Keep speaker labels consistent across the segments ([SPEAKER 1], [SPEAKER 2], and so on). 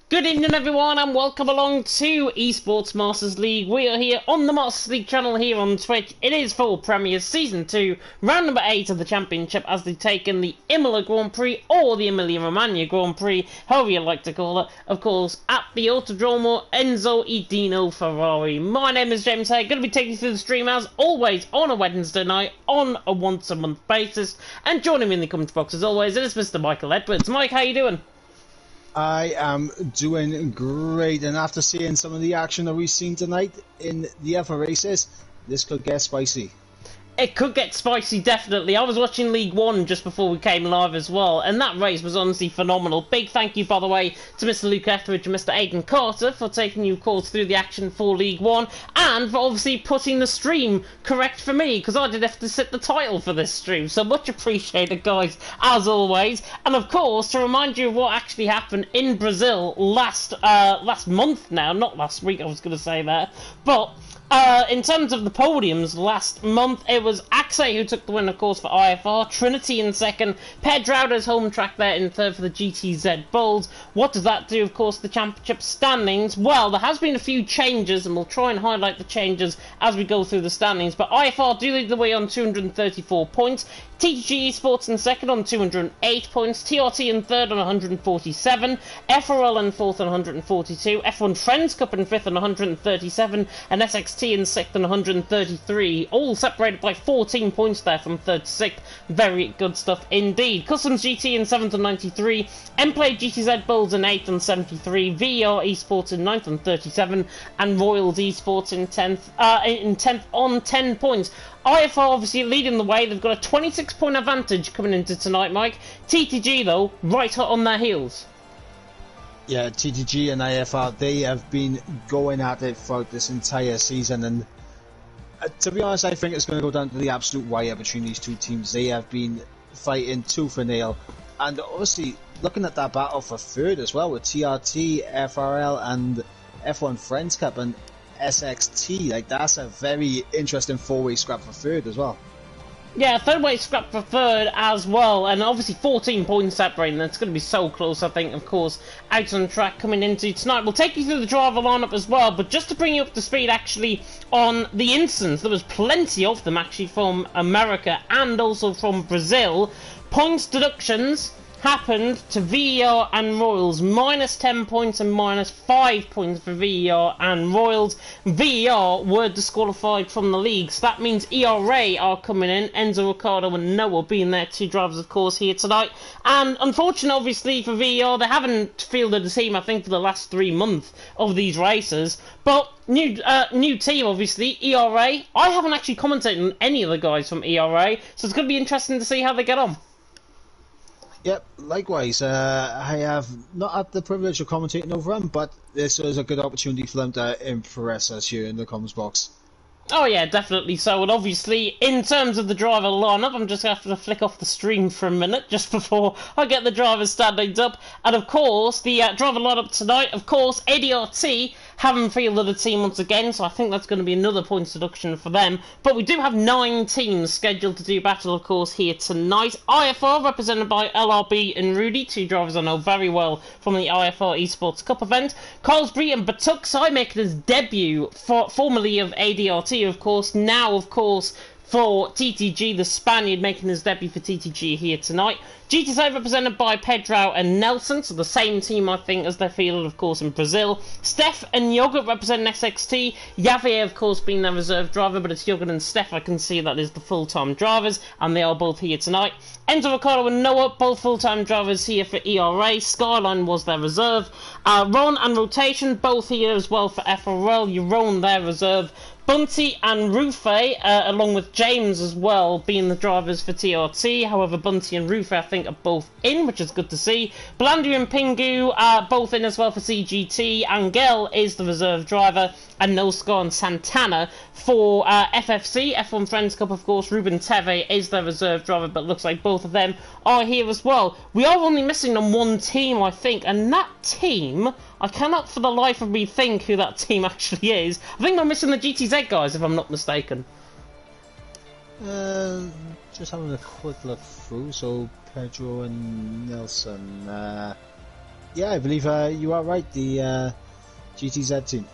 [SPEAKER 1] Good evening everyone and welcome along to Esports Masters League. We are here on the Masters League channel here on Twitch. It is full Premiers Season 2, round number 8 of the Championship as they take in the Imola Grand Prix or the Emilia-Romagna Grand Prix, however you like to call it, of course, at the Autodromo Enzo Edino Ferrari. My name is James Hay, going to be taking you through the stream as always on a Wednesday night on a once a month basis. And joining me in the comment box as always is Mr. Michael Edwards. Mike, how you doing?
[SPEAKER 2] I am doing great, and after seeing some of the action that we've seen tonight in the other races, this could get spicy.
[SPEAKER 1] It could get spicy, definitely. I was watching League One just before we came live as well, and that race was honestly phenomenal. Big thank you, by the way, to Mr. Luke Etheridge and Mr. Aidan Carter for taking you calls through the action for League One, and for obviously putting the stream correct for me, because I did have to set the title for this stream, so much appreciated, guys, as always. And of course, to remind you of what actually happened in Brazil last month now, not last week, I was going to say that, but in terms of the podiums last month, it was Axe who took the win, of course, for IFR, Trinity in second, Pedrauda's home track there in third for the GTZ Bulls. What does that do, of course, the championship standings? Well, there has been a few changes, and we'll try and highlight the changes as we go through the standings, but IFR do lead the way on 234 points, TTG Esports in second on 208 points, TRT in third on 147, FRL in fourth on 142, F1 Friends Cup in fifth on 137, and SXT in sixth on 133, all separated by 14 points there from third to sixth. Very good stuff indeed. Customs GT in seventh on 93, Mplay GTZ Bulls in eighth on 73, VER Esports in ninth on 37, and Royals Esports in 10th on 10 points. IFR obviously leading the way. They've got a 26-point advantage coming into tonight, Mike. TTG, though, right hot on their heels.
[SPEAKER 2] Yeah, TTG and IFR, they have been going at it throughout this entire season, and to be honest, I think it's going to go down to the absolute wire between these two teams. They have been fighting tooth and nail, and obviously looking at that battle for third as well with TRT, FRL, and F1 Friends Cup, and SXT, like that's a very interesting four-way scrap for third as well.
[SPEAKER 1] Yeah, third-way scrap for third as well, and obviously 14 points separating. That's going to be so close, I think, of course, out on track coming into tonight. We'll take you through the driver lineup as well, but just to bring you up to speed, actually, on the instance, there was plenty of them, actually, from America and also from Brazil. Points deductions happened to VER and Royals, minus 10 points and minus 5 points for VER and Royals. VER were disqualified from the league, so that means ERA are coming in, Enzo Ricciardo and Noah being their two drivers, of course, here tonight. And unfortunately, obviously, for VER, they haven't fielded a team, I think, for the last 3 months of these races. But new team, obviously, ERA. I haven't actually commented on any of the guys from ERA, so it's going to be interesting to see how they get on.
[SPEAKER 2] Yep, likewise. I have not had the privilege of commentating over them, but this was a good opportunity for them to impress us here in the comments box.
[SPEAKER 1] Oh yeah, definitely so, and obviously, in terms of the driver lineup, I'm just going to have to flick off the stream for a minute, just before I get the drivers standings up. And of course, the driver lineup tonight, of course, ADRT haven't fielded a team once again, so I think that's going to be another points deduction for them. But we do have 9 teams scheduled to do battle, of course, here tonight. IFR, represented by LRB and Rudy, two drivers I know very well from the IFR Esports Cup event. Carlsbury and Batuksai making his debut, formerly of ADRT, of course, now, of course, for TTG, the Spaniard making his debut for TTG here tonight. GTZ represented by Pedro and Nelson, so the same team, I think, as their field, of course, in Brazil. Steph and Yogurt representing SXT. Javier, of course, being their reserve driver, but it's Yogurt and Steph, I can see that is the full-time drivers, and they are both here tonight. Enzo Ricciardo and Noah, both full-time drivers here for ERA. Skyline was their reserve. Ron and Rotation, both here as well for FRL. Euron, their reserve. Bunty and Rufe, along with James as well, being the drivers for TRT. However, Bunty and Rufe, I think, are both in, which is good to see. Blandu and Pingu are both in as well for CGT. Angel is the reserve driver. And Nolscar and Santana for FFC, F1 Friends Cup, of course. Ruben Teve is their reserve driver, but looks like both of them are here as well. We are only missing on one team, I think, and that team, I cannot for the life of me think who that team actually is. I think we're missing the GTZ guys, if I'm not mistaken.
[SPEAKER 2] Just having a quick look through, so Pedro and Nelson, Yeah, I believe you are right. The GTZ team.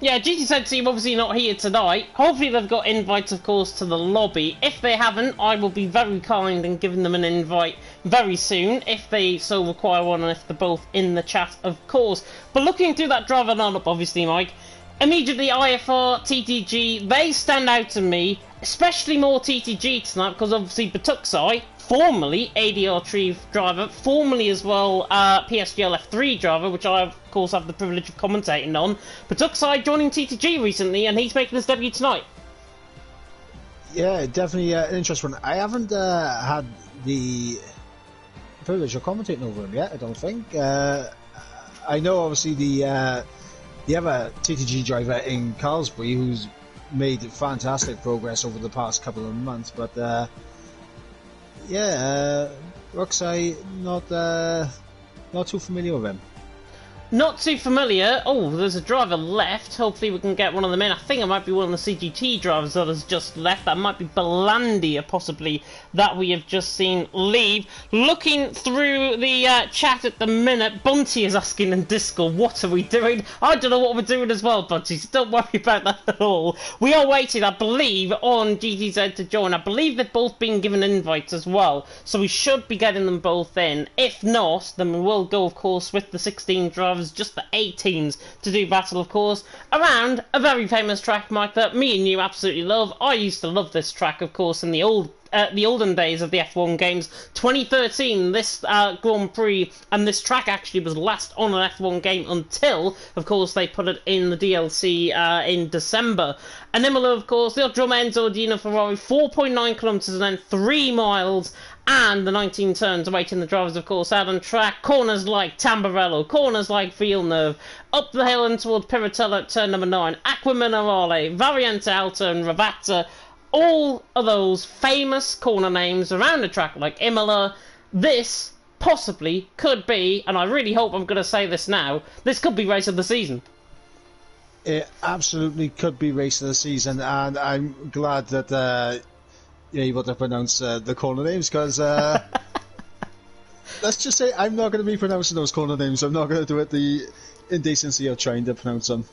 [SPEAKER 1] Yeah, GTZ team obviously not here tonight. Hopefully they've got invites, of course, to the lobby. If they haven't, I will be very kind and giving them an invite very soon, if they so require one, and if they're both in the chat, of course. But looking through that driver lineup, obviously, Mike, immediately IFR, TTG, they stand out to me, especially more TTG tonight, because obviously Batuksai, formerly ADR Tree driver, formerly as well PSGL F3 driver, which I of course have the privilege of commentating on. Batuksai joining TTG recently, and he's making his debut tonight.
[SPEAKER 2] Yeah, definitely an interesting one. I haven't had the privilege of commentating over him yet, I don't think. I know obviously the other TTG driver in Carlsbury who's made fantastic progress over the past couple of months, but Roxai, not too familiar with him.
[SPEAKER 1] Not too familiar. Oh, there's a driver left. Hopefully we can get one of them in. I think it might be one of the CGT drivers that has just left. That might be Belandia, possibly, that we have just seen leave. Looking through the chat at the minute, Bunty is asking in Discord, what are we doing? I don't know what we're doing as well, Bunty, so don't worry about that at all. We are waiting, I believe, on GTZ to join. I believe they've both been given invites as well, so we should be getting them both in. If not, then we will go, of course, with the 16 drivers, just the 18s, to do battle, of course, around a very famous track, Mike, that me and you absolutely love. I used to love this track, of course, in the olden days of the F1 games. 2013, this Grand Prix and this track actually was last on an F1 game until, of course, they put it in the DLC in December. And Imola, of course, the Drum Enzo Dino Ferrari, 4.9 kilometres and then 3 miles, and the 19 turns awaiting the drivers, of course, out on track. Corners like Tamburello, corners like Villeneuve, up the hill and towards Piratella at turn number 9, Acqua Minerale, Variante Alta and Ravazza. All of those famous corner names around the track like Imola. This possibly could be, and I really hope I'm going to say this now, this could be race of the season.
[SPEAKER 2] It absolutely could be race of the season, and I'm glad that you're able to pronounce the corner names, because let's just say I'm not going to be pronouncing those corner names. I'm not going to do it the indecency of trying to pronounce them.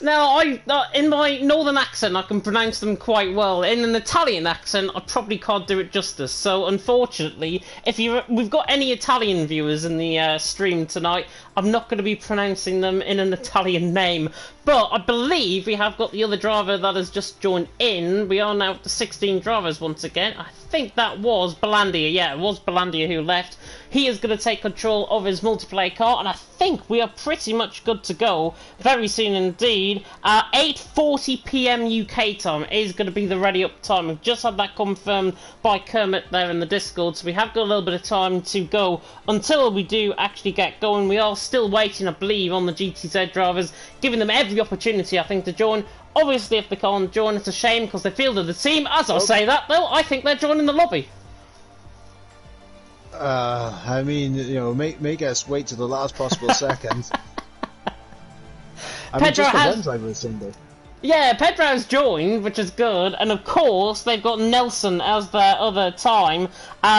[SPEAKER 1] Now, in my northern accent, I can pronounce them quite well. In an Italian accent, I probably can't do it justice. So, unfortunately, if we've got any Italian viewers in the stream tonight, I'm not going to be pronouncing them in an Italian name. But I believe we have got the other driver that has just joined in. We are now up to 16 drivers once again. I think that was Belandia. Yeah, it was Belandia who left. He is going to take control of his multiplayer car, and I think we are pretty much good to go very soon indeed. 8:40 PM UK time is going to be the ready up time. We've just had that confirmed by Kermit there in the Discord, so we have got a little bit of time to go until we do actually get going. We are still waiting, I believe, on the GTZ drivers, giving them every opportunity, I think, to join. Obviously, if they can't join, it's a shame because they fielded the team. As I say that, though, I think they're joining the lobby.
[SPEAKER 2] I mean, make us wait to the last possible second. I mean, just the one driver is in there.
[SPEAKER 1] Yeah, Pedro's joined, which is good, and of course they've got Nelson as their other time.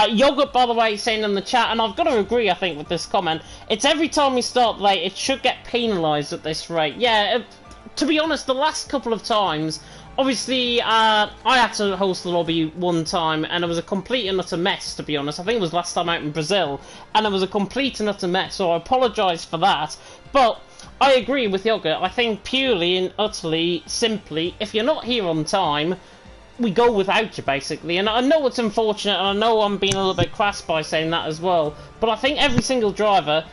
[SPEAKER 1] Yogurt, by the way, saying in the chat, and I've got to agree, I think, with this comment. It's every time we start late, it should get penalised at this rate. Yeah, to be honest, the last couple of times, obviously, I had to host the lobby one time, and it was a complete and utter mess, to be honest. I think it was last time out in Brazil, and it was a complete and utter mess, so I apologise for that. But I agree with Yogurt. I think purely and utterly, simply, if you're not here on time, we go without you, basically. And I know it's unfortunate, and I know I'm being a little bit crass by saying that as well, but I think every single driver,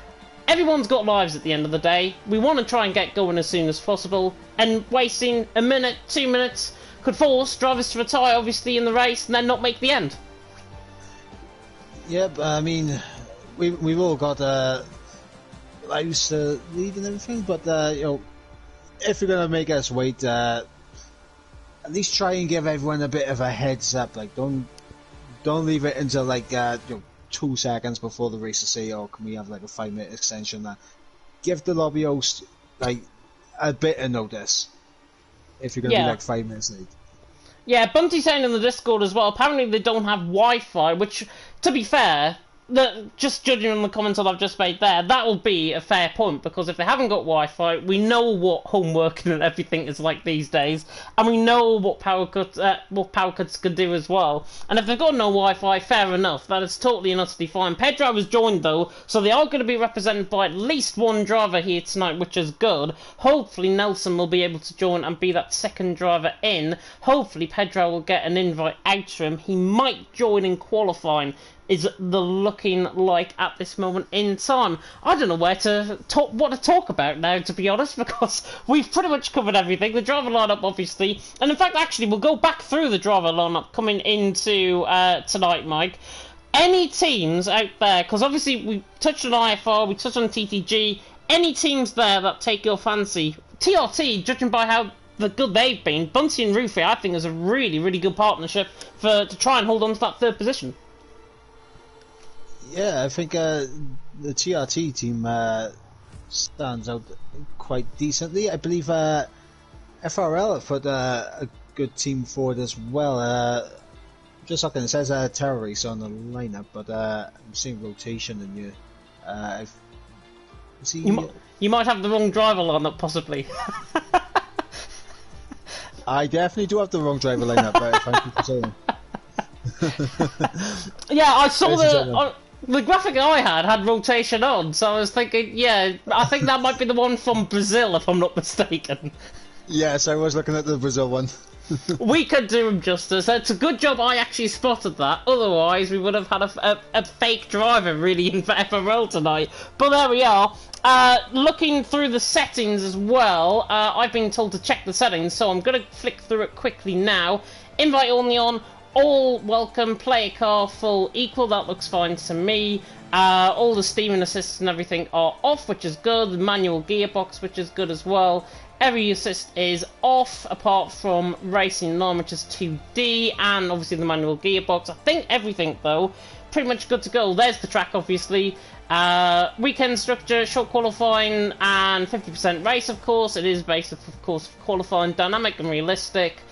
[SPEAKER 1] everyone's got lives at the end of the day. We want to try and get going as soon as possible, and wasting a minute, 2 minutes could force drivers to retire, obviously, in the race, and then not make the end.
[SPEAKER 2] Yeah, but I mean, we've all got lives to lead and everything, but if you're gonna make us wait, at least try and give everyone a bit of a heads up. Like, don't leave it until like 2 seconds before the race to say, oh, can we have like a 5-minute extension? Give the lobby host like a bit of notice if you're gonna be like 5 minutes late. Yeah,
[SPEAKER 1] Bunty's saying in the Discord as well, apparently they don't have Wi-Fi, which, to be fair, just judging on the comments that I've just made there, that will be a fair point, because if they haven't got Wi-Fi, we know what home working and everything is like these days, and we know what power cuts can do as well. And if they've got no Wi-Fi, fair enough, that is totally and utterly fine. Pedro was joined though, so they are going to be represented by at least one driver here tonight, which is good. Hopefully Nelson will be able to join and be that second driver in. Hopefully Pedro will get an invite out to him. He might join in qualifying, is the looking like at this moment in time. I don't know what to talk about now, to be honest, because we've pretty much covered everything. The driver lineup, obviously, and in fact, actually, we'll go back through the driver lineup coming into tonight, Mike. Any teams out there, because obviously we touched on IFR, we touched on TTG, any teams there that take your fancy? TRT, judging by how the good they've been, Bunty and Rufy, I think, is a really, really good partnership to try and hold on to that third position.
[SPEAKER 2] Yeah, I think the TRT team stands out quite decently. I believe FRL have put a good team forward as well. Just looking, it says Terror Race on the lineup, but I'm seeing rotation in you.
[SPEAKER 1] You might have the wrong driver lineup, possibly.
[SPEAKER 2] I definitely do have the wrong driver lineup, but thank you for saying.
[SPEAKER 1] Yeah, I saw the graphic I had rotation on, so I was thinking, yeah, I think that might be the one from Brazil, if I'm not mistaken.
[SPEAKER 2] Yes, I was looking at the Brazil one.
[SPEAKER 1] We could do him justice. It's a good job I actually spotted that. Otherwise, we would have had a fake driver really in FRL tonight. But there we are. Looking through the settings as well, I've been told to check the settings, so I'm going to flick through it quickly now. Invite only on. All welcome, play a car, full, equal, that looks fine to me. All the steaming assists and everything are off, which is good. The manual gearbox, which is good as well. Every assist is off, apart from racing line, which is 2D, and obviously the manual gearbox. I think everything, though, pretty much good to go. There's the track, obviously. Weekend structure, short qualifying, and 50% race, of course. It is based, of course, qualifying, dynamic and realistic.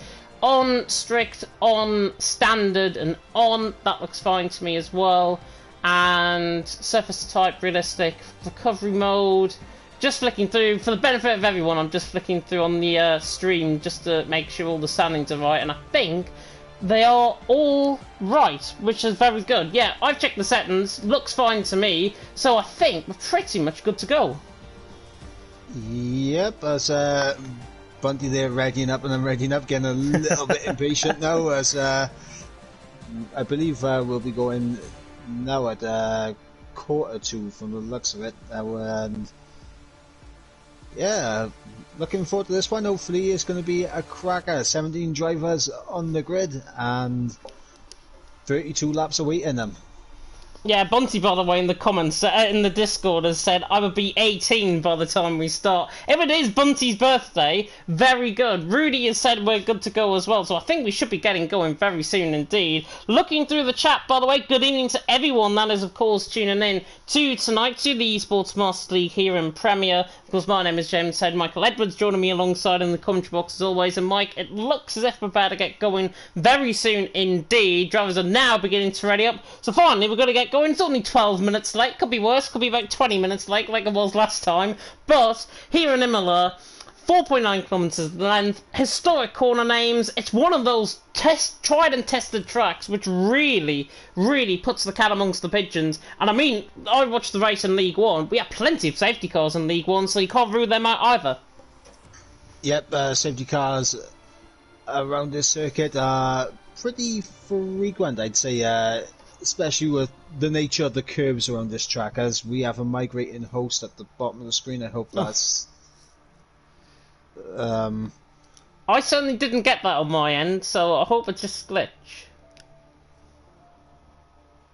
[SPEAKER 1] On strict, on standard, and on. That looks fine to me as well. And surface type, realistic, recovery mode. Just flicking through, for the benefit of everyone, I'm just flicking through on the stream just to make sure all the standings are right. And I think they are all right, which is very good. Yeah, I've checked the settings, looks fine to me. So I think we're pretty much good to go.
[SPEAKER 2] Yep, as Bunty there readying up, and I'm readying up, getting a little bit impatient now, as I believe we'll be going now at 1:45 from the looks of it. And yeah, looking forward to this one. Hopefully it's going to be a cracker. 17 drivers on the grid and 32 laps awaiting them.
[SPEAKER 1] Yeah, Bunty, by the way, in the comments, in the Discord, has said, I would be 18 by the time we start. If it is Bunty's birthday, very good. Rudy has said we're good to go as well, so I think we should be getting going very soon indeed. Looking through the chat, by the way, good evening to everyone that is, of course, tuning in to tonight, to the Esports Master League here in Premier. Of course, my name is James Head. Michael Edwards joining me alongside in the commentary box as always. And Mike, it looks as if we're about to get going very soon indeed. Drivers are now beginning to ready up. So finally, we're going to get going. It's only 12 minutes late. Could be worse. Could be about 20 minutes late like it was last time. But here in Imola, 4.9 kilometres in length, historic corner names. It's one of those tried and tested tracks which really, really puts the cat amongst the pigeons. And I mean, I watched the race in League One. We have plenty of safety cars in League One, so you can't rule them out either.
[SPEAKER 2] Yep, safety cars around this circuit are pretty frequent, I'd say, especially with the nature of the curves around this track, as we have a migrating host at the bottom of the screen. I hope that's...
[SPEAKER 1] I certainly didn't get that on my end, so I hope it's just a glitch.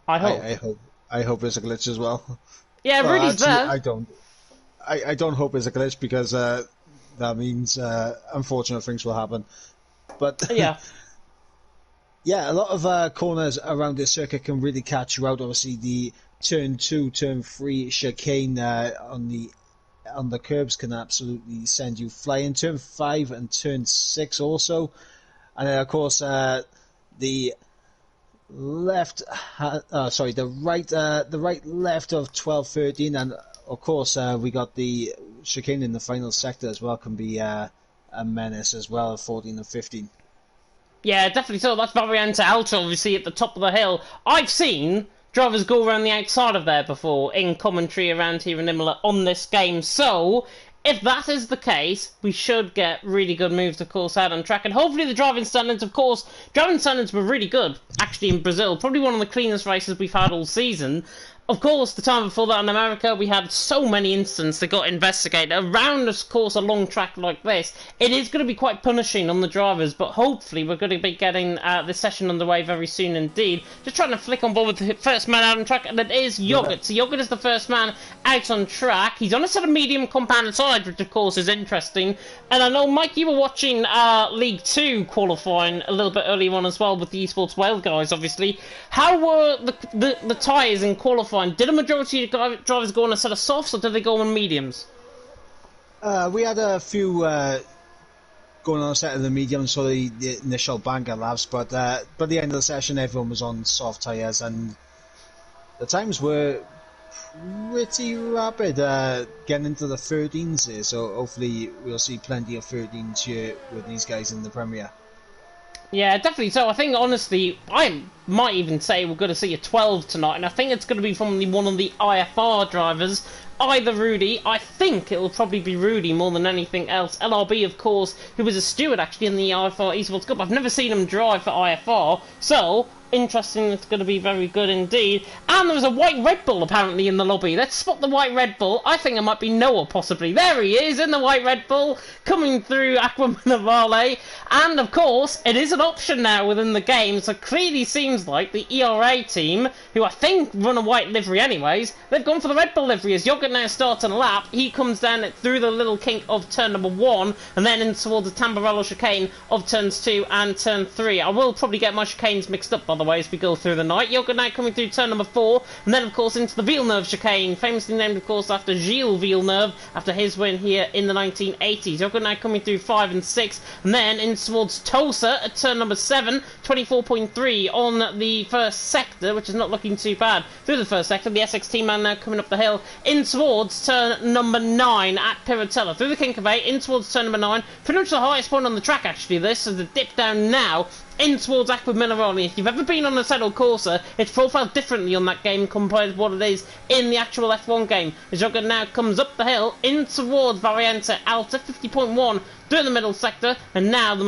[SPEAKER 1] I
[SPEAKER 2] hope it's a glitch as well.
[SPEAKER 1] Yeah,
[SPEAKER 2] well,
[SPEAKER 1] Rudy's
[SPEAKER 2] actually,
[SPEAKER 1] there.
[SPEAKER 2] I don't hope it's a glitch, because that means unfortunate things will happen. But
[SPEAKER 1] yeah.
[SPEAKER 2] Yeah, a lot of corners around this circuit can really catch you out. Obviously, the turn 2, turn 3 chicane on the curbs can absolutely send you flying. Turn 5 and turn 6 also. And then, of course, the left, the right left of 12-13, and of course we got the chicane in the final sector as well. Can be a menace as well, 14 and 15.
[SPEAKER 1] Yeah, definitely so. That's Variante Alta, obviously, at the top of the hill. I've seen drivers go around the outside of there before in commentary around here in Imola on this game. So, if that is the case, we should get really good moves, of course, out on track. And hopefully the driving standards, of course, driving standards were really good, actually, in Brazil. Probably one of the cleanest races we've had all season. Of course, the time before that in America, we had so many incidents that got investigated. Around, of course, a long track like this, it is going to be quite punishing on the drivers, but hopefully we're going to be getting this session underway very soon indeed. Just trying to flick on board with the first man out on track, and it is Yogurt. So Yogurt is the first man out on track. He's on a sort of medium compounded side, which of course is interesting. And I know, Mike, you were watching League 2 qualifying a little bit earlier on as well with the Esports Wales guys, obviously. How were the tyres in qualifying? Did a majority of drivers go on a set of softs, or did they go on mediums?
[SPEAKER 2] We had a few going on a set of the mediums for the initial banger laps, but by the end of the session, everyone was on soft tyres, and the times were pretty rapid, getting into the 13s here. So hopefully we'll see plenty of 13s here with these guys in the Premier.
[SPEAKER 1] Yeah, definitely so. I think, honestly, I might even say we're going to see a 12 tonight, and I think it's going to be from one of the IFR drivers, either Rudy. I think it will probably be Rudy more than anything else. LRB, of course, who was a steward, actually, in the IFR Esports Cup. I've never seen him drive for IFR, so interesting. It's going to be very good indeed. And there was a white Red Bull apparently in the lobby. Let's spot the white Red Bull. I think it might be Noah possibly. There he is in the white Red Bull coming through Aqua Minerale. And of course it is an option now within the game, so clearly seems like the ERA team, who I think run a white livery anyways, they've gone for the Red Bull livery. As Yogurt now starts on a lap, he comes down through the little kink of turn number 1 and then in towards the Tamburello chicane of turns 2 and turn 3. I will probably get my chicanes mixed up, by the way, as we go through the night. Yogurt now coming through turn number 4, and then of course into the Villeneuve chicane, famously named of course after Gilles Villeneuve, after his win here in the 1980s. Yogurt now coming through 5 and 6, and then in towards Tosa at turn number 7, 24.3 on the first sector, which is not looking too bad. Through the first sector, the SXT man now coming up the hill in towards turn number 9 at Piratella. Through the kink of 8, in towards turn number 9, pretty much the highest point on the track actually this, so the dip down now in towards Aqua Minerale. If you've ever been on a Assetto Corsa, it's profiled differently on that game compared to what it is in the actual F1 game. As Yogurt now comes up the hill in towards Variante Alta, 50.1 through the middle sector, and now the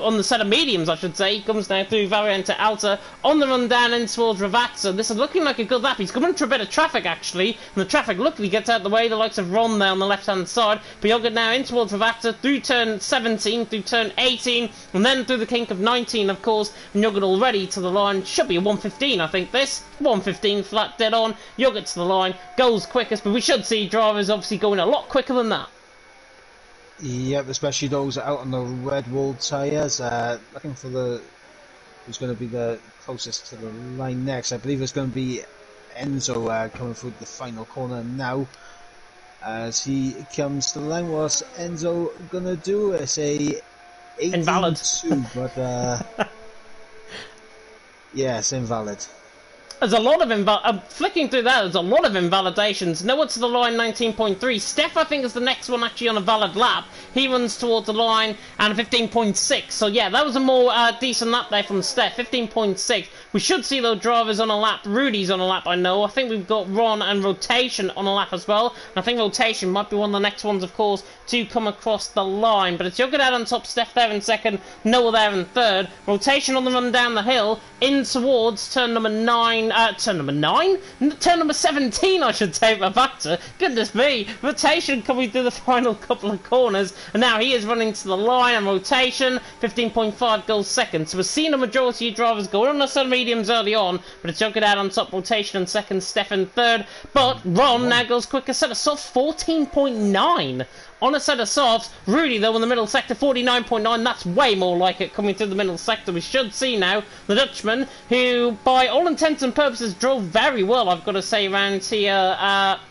[SPEAKER 1] on the set of mediums, I should say, he comes now through Variante Alta on the run down in towards Ravazza. This is looking like a good lap. He's coming through a bit of traffic actually, and the traffic luckily gets out the way. The likes of Ron there on the left hand side, but Yogurt now in towards Ravazza through turn 17, through turn 18, and then through the kink of 19, of course, and Yogurt already to the line. Should be a 115, I think this. 115 flat dead on. Yogurt to the line, goes quickest, but we should see drivers obviously going a lot quicker than that.
[SPEAKER 2] Yep, especially those out on the red wall tyres. Looking for who's going to be the closest to the line next. I believe it's going to be Enzo coming through the final corner now. As he comes to the line, what's Enzo going to do? It's a 18-2,
[SPEAKER 1] invalid.
[SPEAKER 2] But yeah, it's invalid.
[SPEAKER 1] There's a lot of flicking through that, there's a lot of invalidations. Noah to the line, 19.3. Steph, I think, is the next one actually on a valid lap. He runs towards the line and 15.6. So yeah, that was a more decent lap there from Steph, 15.6. We should see those drivers on a lap. Rudy's on a lap, I know. I think we've got Ron and Rotation on a lap as well. And I think Rotation might be one of the next ones, of course, to come across the line. But it's Yogurt out on top, Steph there in second, Noah there in third. Rotation on the run down the hill, in towards turn number 9. Turn number 9? Turn number 17, I should take my back to. Goodness me. Rotation coming through the final couple of corners. And now he is running to the line, and Rotation, 15.5 goes second. So we're seeing a majority of drivers going on the sun mediums early on, but it's Yogurt out on top, Rotation in second, Steph in third. But Ron now goes quicker, set a soft 14.9 on a set of softs. Rudy, though, in the middle sector, 49.9. That's way more like it coming through the middle sector. We should see now the Dutchman, who, by all intents and purposes, drove very well, I've got to say, around here.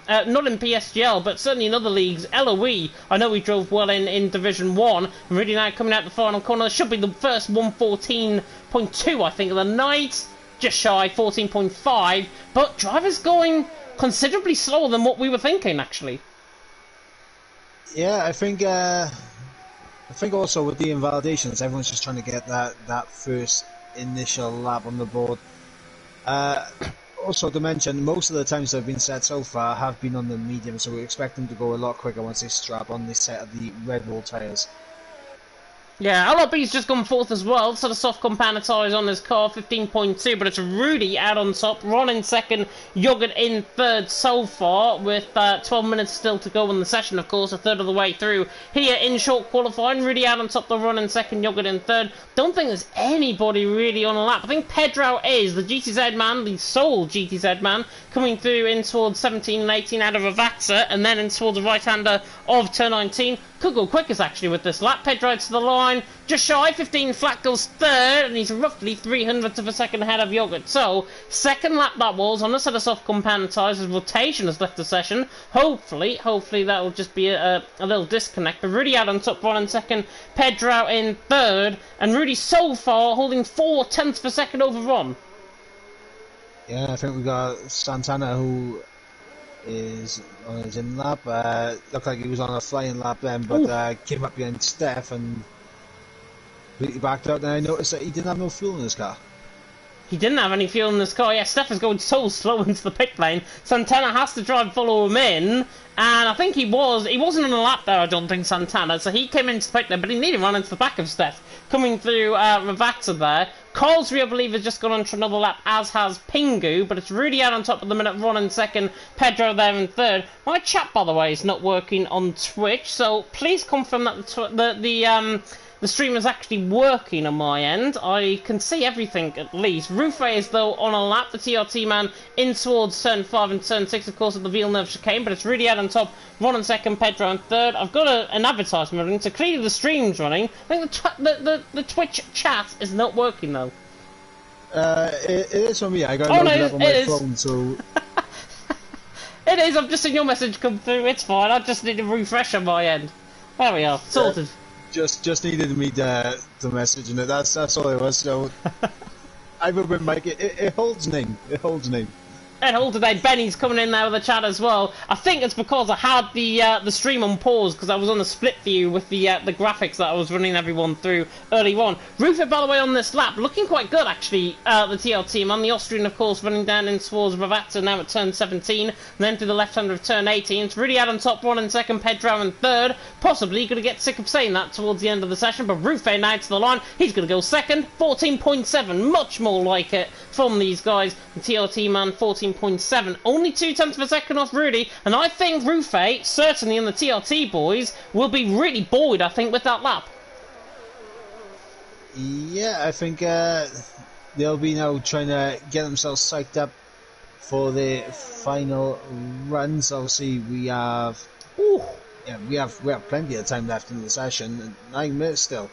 [SPEAKER 1] Not in PSGL, but certainly in other leagues. LOE, I know he drove well in Division 1. And Rudy now coming out the final corner. Should be the first 114.2, I think, of the night. Just shy, 14.5. But drivers going considerably slower than what we were thinking, actually.
[SPEAKER 2] Yeah, I think also with the invalidations, everyone's just trying to get that first initial lap on the board. Also to mention, most of the times that have been set so far have been on the medium, so we expect them to go a lot quicker once they strap on this set of the Red Bull tyres.
[SPEAKER 1] Yeah, LRB's just gone fourth as well, so the soft compound tyres on his car, 15.2, but it's Rudy out on top, Ron in second, Yoghurt in third so far, with 12 minutes still to go in the session, of course, a third of the way through. Here in short qualifying, Rudy out on top, the Ron in second, Yoghurt in third. Don't think there's anybody really on a lap. I think Pedro is, the GTZ man, the sole GTZ man, coming through in towards 17 and 18 out of Avatsa, and then in towards the right-hander of turn 19. Could go quickest actually with this lap. Pedro to the line, just shy, 15 flat goes third, and he's roughly 300th of a second ahead of Yoghurt. So, second lap that was on a set of soft compound tyres as rotation has left the session. Hopefully that will just be a little disconnect. But Rudy out on top, Ron in second, Pedro in third, and Rudy so far holding 4/10 of a second over Ron.
[SPEAKER 2] Yeah, I think we got Santana who is on his in lap. Looked like he was on a flying lap then, but came up behind Steph and completely backed out. Then I noticed that he didn't have no fuel in his car.
[SPEAKER 1] He didn't have any fuel in this car. Yeah, Steph is going so slow into the pit lane. Santana has to try and follow him in, and I think he wasn't on a lap there, I don't think, Santana, so he came into the pit lane, but he nearly ran into the back of Steph, coming through Ravata there. Colesby, I believe, has just gone on to another lap, as has Pingu, but it's Rudy out on top of the minute, Ron in second, Pedro there in third. My chat, by the way, is not working on Twitch, so please confirm that the stream is actually working on my end. I can see everything, at least. Rufe is, though, on a lap. The TRT man in towards turn 5 and turn 6, of course, of the Villeneuve chicane. But it's Rudy out on top, Ron in second, Pedro in third. I've got an advertisement running, so clearly the stream's running. I think the Twitch chat is not working, though.
[SPEAKER 2] It is for me. I got it up on my phone, so...
[SPEAKER 1] It is. I've just seen your message come through. It's fine. I just need a refresh on my end. There we are. Sorted.
[SPEAKER 2] Just needed me to message in it. That's all it was. So I've been Mike. It holds name. It holds name.
[SPEAKER 1] And hold today, Benny's coming in there with the chat as well. I think it's because I had the stream on pause because I was on a split view with the graphics that I was running everyone through early on. Rufus, by the way, on this lap, looking quite good actually. The TL team and the Austrian, of course, running down in towards Ravata now at turn 17, and then to the left-hander of turn 18. It's really out on top, Ron in second, Pedro in third. Possibly going to get sick of saying that towards the end of the session, but Rufus now to the line. He's going to go second, 14.7, much more like it from these guys. The TLT man, 14.7, only 0.2 of a second off Rudy, and I think Rufe, certainly in the TLT boys, will be really buoyed, I think, with that lap.
[SPEAKER 2] Yeah, I think they'll be now trying to get themselves psyched up for the final runs. Obviously, we have plenty of time left in the session, 9 minutes still.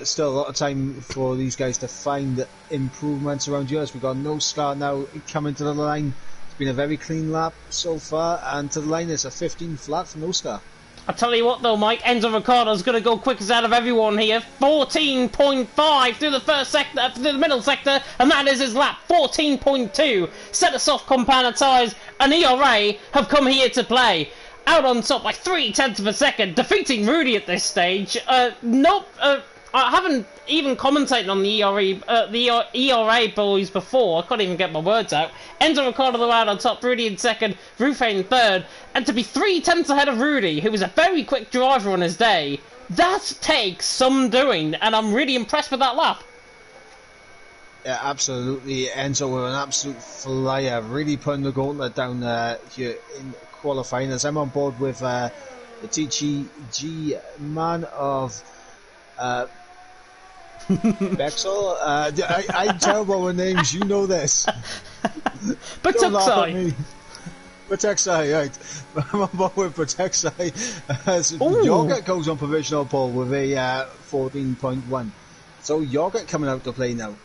[SPEAKER 2] Still a lot of time for these guys to find improvements around yours. We've got no scar now coming to the line. It's been a very clean lap so far, and to the line it's a 15 flat for no scar.
[SPEAKER 1] I'll tell you what though, Mike, Enzo Ricardo's going to go quickest out of everyone here. 14.5 through the first sector, through the middle sector, and that is his lap. 14.2. Set of soft compound tyres, and ERA have come here to play. Out on top by 0.3 of a second, defeating Rudy at this stage. I haven't even commentated on the ERA boys before. I can't even get my words out. Enzo Ricardo out on top, Rudy in second, Rufe in third, and to be 0.3 ahead of Rudy, who was a very quick driver on his day, that takes some doing, and I'm really impressed with that lap.
[SPEAKER 2] Yeah, absolutely. Enzo with an absolute flyer, really putting the gauntlet down here in qualifying. As I'm on board with the TGG man of Bexel. I'm terrible with names, you know this.
[SPEAKER 1] But
[SPEAKER 2] Don't laugh at me. Protexai, right. I'm on board with Protexai. Yogurt goes on provisional pole with a 14.1. So Yogurt coming out to play now.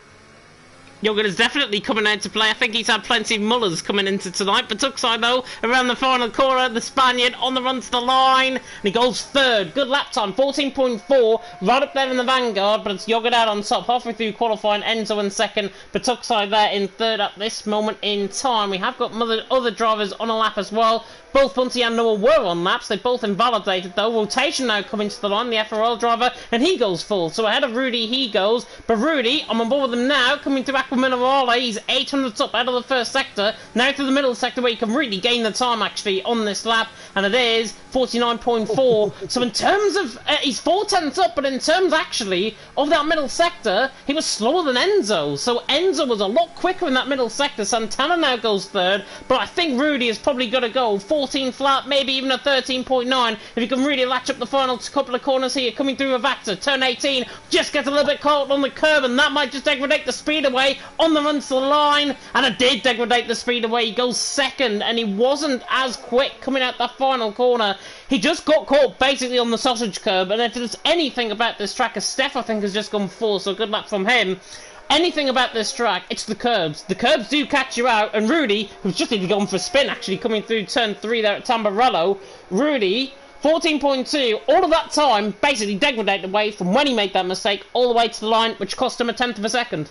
[SPEAKER 1] Yogurt is definitely coming out to play. I think he's had plenty of mullers coming into tonight. But Tuxai, though, around the final corner, the Spaniard on the run to the line. And he goes third. Good lap time, 14.4. Right up there in the vanguard. But it's Yogurt out on top. Halfway through qualifying, Enzo in second. But Tuxai there in third at this moment in time. We have got other drivers on a lap as well. Both Bunty and Noah were on laps. They both invalidated, though. Rotation now coming to the line. The FRL driver. And he goes full. So ahead of Rudy, he goes. But Rudy, I'm on board with him now. Coming to Aqua Minerale. He's 800 up out of the first sector. Now to the middle sector where you can really gain the time, actually, on this lap. And it is 49.4. So in terms of... he's 4/10 up. But in terms, actually, of that middle sector, he was slower than Enzo. So Enzo was a lot quicker in that middle sector. Santana now goes third. But I think Rudy is probably going to go 14 flat, maybe even a 13.9 if you can really latch up the final couple of corners here. Coming through a Vactor, turn 18, just gets a little bit caught on the curb, and that might just degrade the speed away on the run to the line, and it did degrade the speed away. He goes second, and he wasn't as quick coming out that final corner. He just got caught basically on the sausage curb, and if there's anything about this track, as Steph I think has just gone fourth, so good luck from him. Anything about this track, it's the curbs. The curbs do catch you out, and Rudy, who's just even gone for a spin, actually, coming through turn 3 there at Tamburello, Rudy, 14.2, all of that time, basically degraded away from when he made that mistake, all the way to the line, which cost him a tenth of a second.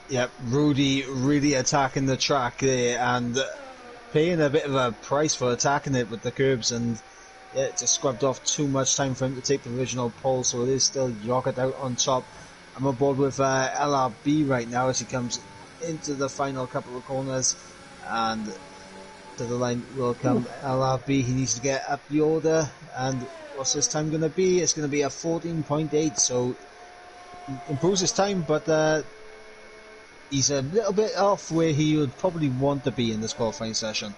[SPEAKER 2] Yep, Rudy really attacking the track there, and paying a bit of a price for attacking it with the curbs, and it just scrubbed off too much time for him to take the original pole, so it is still Yogurt out on top. I'm on board with LRB right now as he comes into the final couple of corners, and to the line will come LRB. He needs to get up the order, and what's his time going to be? It's going to be a 14.8, so improves his time, but he's a little bit off where he would probably want to be in this qualifying session.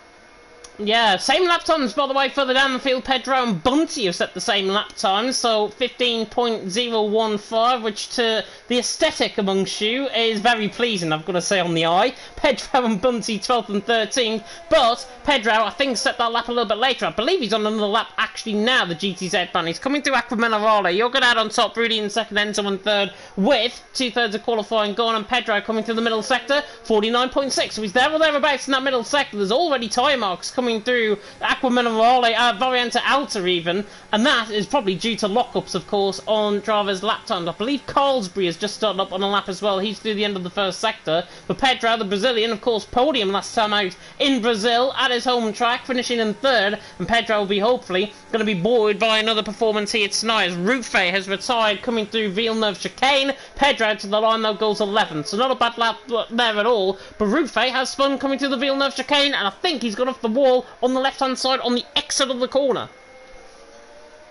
[SPEAKER 1] Yeah, same lap times, by the way, further down the field. Pedro and Bunty have set the same lap times, so 15.015, which to the aesthetic amongst you is very pleasing, I've got to say, on the eye. Pedro and Bunty 12th and 13th, but Pedro, I think, set that lap a little bit later. I believe he's on another lap actually now, the GTZ man. He's coming through Aqua Minerale. You're good out on top, Rudy in second, Enzo in third, with 2/3 of qualifying gone, and Pedro coming through the middle sector, 49.6. So he's there or thereabouts in that middle sector. There's already tyre marks coming through Aqua Minerale, Variante Alta even, and that is probably due to lockups, of course, on drivers' lap times. I believe Carlsbury has just started up on a lap as well. He's through the end of the first sector. But Pedro, the Brazilian, of course, podium last time out in Brazil at his home track, finishing in third, and Pedro will be hopefully going to be buoyed by another performance here tonight as Rufe has retired coming through Villeneuve chicane. Pedro to the line though goes 11th, so not a bad lap there at all, but Rufe has fun coming through the Villeneuve chicane, and I think he's got off the wall on the left hand side on the exit of the corner.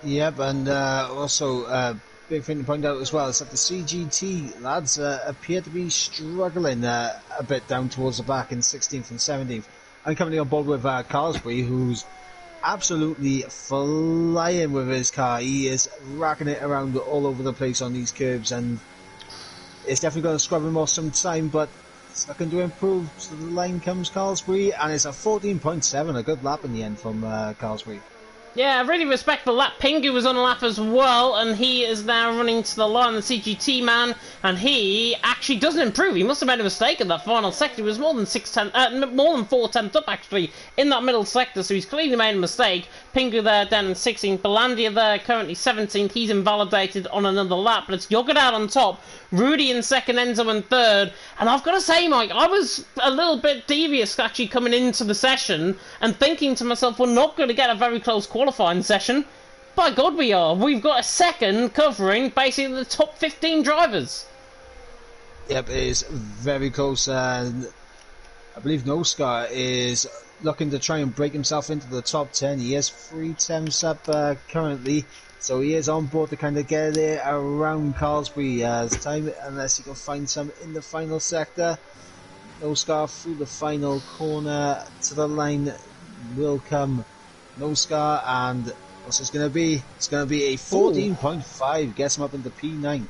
[SPEAKER 2] Yep, and also big thing to point out as well is that the CGT lads appear to be struggling a bit down towards the back in 16th and 17th. I'm currently on board with Carlsbury, who's absolutely flying with his car. He is racking it around all over the place on these curbs, and it's definitely going to scrub him off some time, but it's looking to improve. So the line comes Carlsbury, and it's a 14.7, a good lap in the end from Carlsbury.
[SPEAKER 1] Yeah, really respectful lap. Pingu was on a lap as well, and he is now running to the line, the CGT man, and he actually doesn't improve. He must have made a mistake in that final sector. He was more than 4/10 up, actually, in that middle sector, so he's clearly made a mistake. Pingu there down in 16th. Belandia there currently 17th. He's invalidated on another lap, but it's Yogurt out on top. Rudy in second, Enzo in third. And I've got to say, Mike, I was a little bit devious actually coming into the session and thinking to myself, we're not going to get a very close qualifying session. By God, we are. We've got a second covering basically the top 15 drivers.
[SPEAKER 2] Yep, it is very close, and I believe Noscar is looking to try and break himself into the top 10. He has 3 temps up currently, so he is on board to kind of get there around Carlsbury's time, unless he can find some in the final sector. Noscar through the final corner to the line will come Noscar, and what's this going to be? It's going to be a 14.5, gets him up into P9.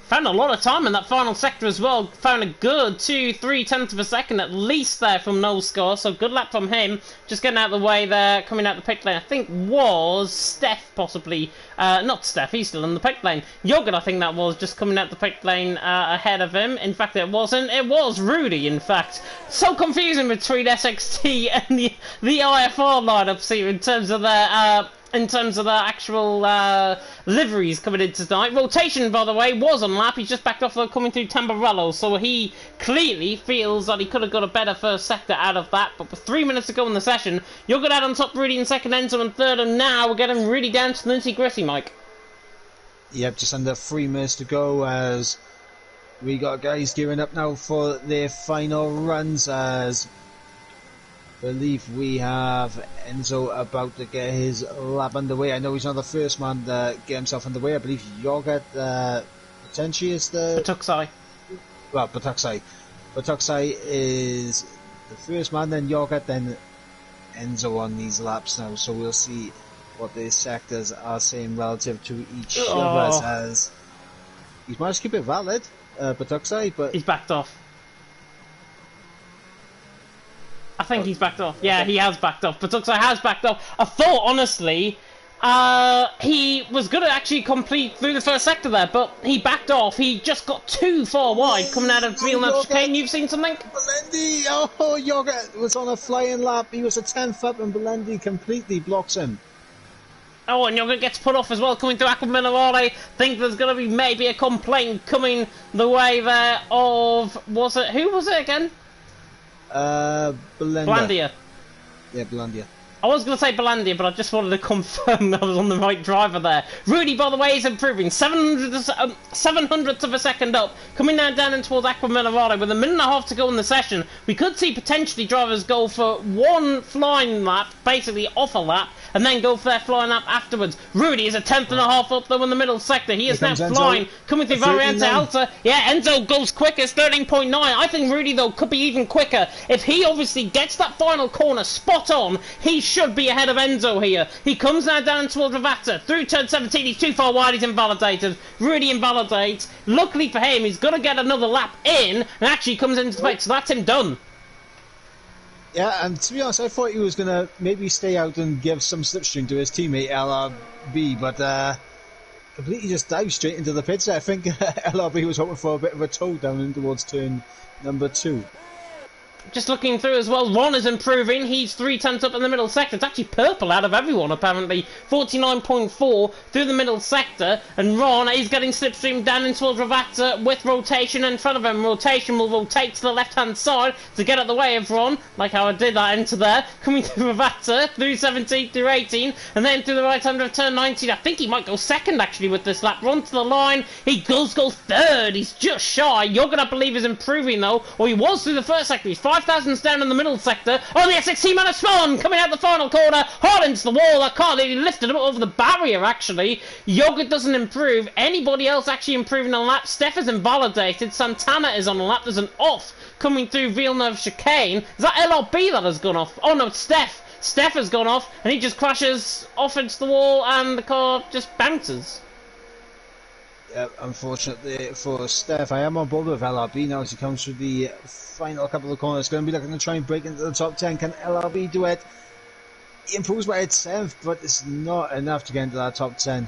[SPEAKER 1] found a lot of time in that final sector as well. Found a good 2-3 tenths of a second at least there from no score. So good lap from him. Just getting out of the way there, coming out the pit lane. I think was Steph possibly. Not Steph, he's still in the pit lane. Yogurt, I think that was, just coming out the pit lane ahead of him. In fact, it wasn't. It was Rudy, in fact. So confusing between SXT and the IFR lineups here in terms of their actual liveries coming in tonight. Rotation, by the way, was on lap. He's just backed off coming through Tamburello, so he clearly feels that he could have got a better first sector out of that. But with 3 minutes to go in the session, you're good out on top, Rudy in second, Enzo in third, and now we're getting really down to the nitty-gritty, Mike.
[SPEAKER 2] Yep, just under 3 minutes to go as we got guys gearing up now for their final runs, as I believe we have Enzo about to get his lap underway. I know he's not the first man to get himself underway. I believe Yogurt potentially is the...
[SPEAKER 1] Patuxai.
[SPEAKER 2] Well, Patuxai. Patuxai is the first man, then Yogurt, then Enzo on these laps now. So we'll see what the sectors are saying relative to each other, as he's managed to keep it valid, Patuxai, but...
[SPEAKER 1] He's backed off. I think he's backed off. Yeah, he has backed off. Patuxai has backed off. I thought, honestly, he was going to actually complete through the first sector there, but he backed off. He just got too far wide coming out of Villeneuve Chicane. You've seen something?
[SPEAKER 2] Belendi! Oh, Yogurt was on a flying lap. He was a 10th up and Belendi completely blocks him.
[SPEAKER 1] Oh, and Yogurt gets put off as well coming through Aqua Minerale. I think there's going to be maybe a complaint coming the way there of... Who was it again? Belandia.
[SPEAKER 2] Yeah, Belandia.
[SPEAKER 1] I was going to say Belandia, but I just wanted to confirm I was on the right driver there. Rudy, by the way, is improving. 700ths of a second up. Coming now down in towards Aqua Minerale with a minute and a half to go in the session. We could see potentially drivers go for one flying lap, basically off a lap, and then go for their flying lap afterwards. Rudy is a tenth and a half up though in the middle sector. He is now flying, coming through Variante Alta. Yeah, Enzo goes quickest, 13.9. I think Rudy though could be even quicker. If he obviously gets that final corner spot on, he should be ahead of Enzo here. He comes now down towards Ravata. Through turn 17, he's too far wide, he's invalidated. Rudy invalidates. Luckily for him, he's going to get another lap in, and actually comes into the fight, so that's him done.
[SPEAKER 2] Yeah, and to be honest, I thought he was going to maybe stay out and give some slipstream to his teammate LRB, but completely just dived straight into the pits. I think LRB was hoping for a bit of a toe down in towards turn number 2.
[SPEAKER 1] Just looking through as well, Ron is improving. He's 3 tenths up in the middle sector. It's actually purple out of everyone, apparently. 49.4 through the middle sector. And Ron is getting slipstream down in towards Ravata with rotation in front of him. Rotation will rotate to the left-hand side to get out the way of Ron, like how I did that into there. Coming through Ravata, through 17 through 18, and then through the right hand of turn 19. I think he might go second, actually, with this lap. Ron to the line. He goes third. He's just shy. You're going to believe he's improving, though. Or he was through the first sector. He's 5,000s down in the middle sector. Oh, the SXT man of Spawn coming out the final corner. Hard into the wall. I can't. He lifted him over the barrier, actually. Yogurt doesn't improve. Anybody else actually improving on a lap? Steph is invalidated. Santana is on a lap. There's an off coming through Villeneuve Chicane. Is that LRB that has gone off? Oh, no, it's Steph. Steph has gone off, and he just crashes off into the wall, and the car just bounces.
[SPEAKER 2] Yeah, unfortunately for Steph, I am on board with LRB now as he comes through the final couple of corners. Going to be looking to try and break into the top 10. Can LRB do it? He improves by a 10th, but it's not enough to get into that top 10.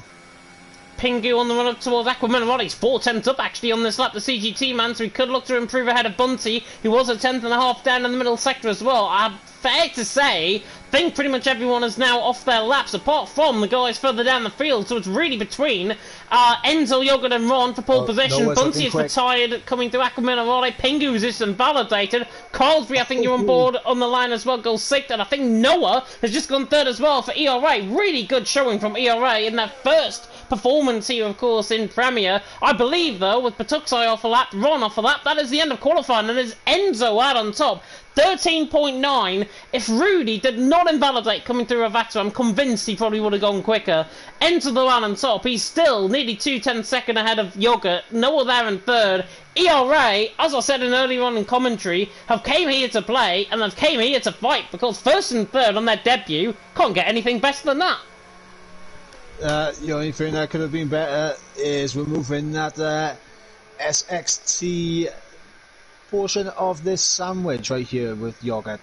[SPEAKER 1] Pingu on the run up towards Aqua Minerale. He's 4 tenths up actually on this lap, the CGT man, so he could look to improve ahead of Bunty, who was a 10th and a half down in the middle sector as well. Fair to say, I think pretty much everyone is now off their laps, apart from the guys further down the field, so it's really between Enzo, Yogurt and Ron for pole position. Bunty is retired, coming through Aqua Minerale. Pingu's is invalidated. Carlsbury, I think you're on board on the line as well, goes 6th, and I think Noah has just gone 3rd as well for ERA. Really good showing from ERA in their first performance here, of course, in Premier. I believe, though, with Patuxai off a lap, Ron off a lap, that is the end of qualifying, and there's Enzo out on top. 13.9. If Rudy did not invalidate coming through Ravata, I'm convinced he probably would have gone quicker. Enzo the one on top. He's still nearly 2 seconds ahead of Yogurt. Noah there in 3rd. ERA, as I said earlier on in commentary, have came here to play, and they've came here to fight, because 1st and 3rd on their debut can't get anything better than that.
[SPEAKER 2] The only thing that could have been better is removing that SXT portion of this sandwich right here with yogurt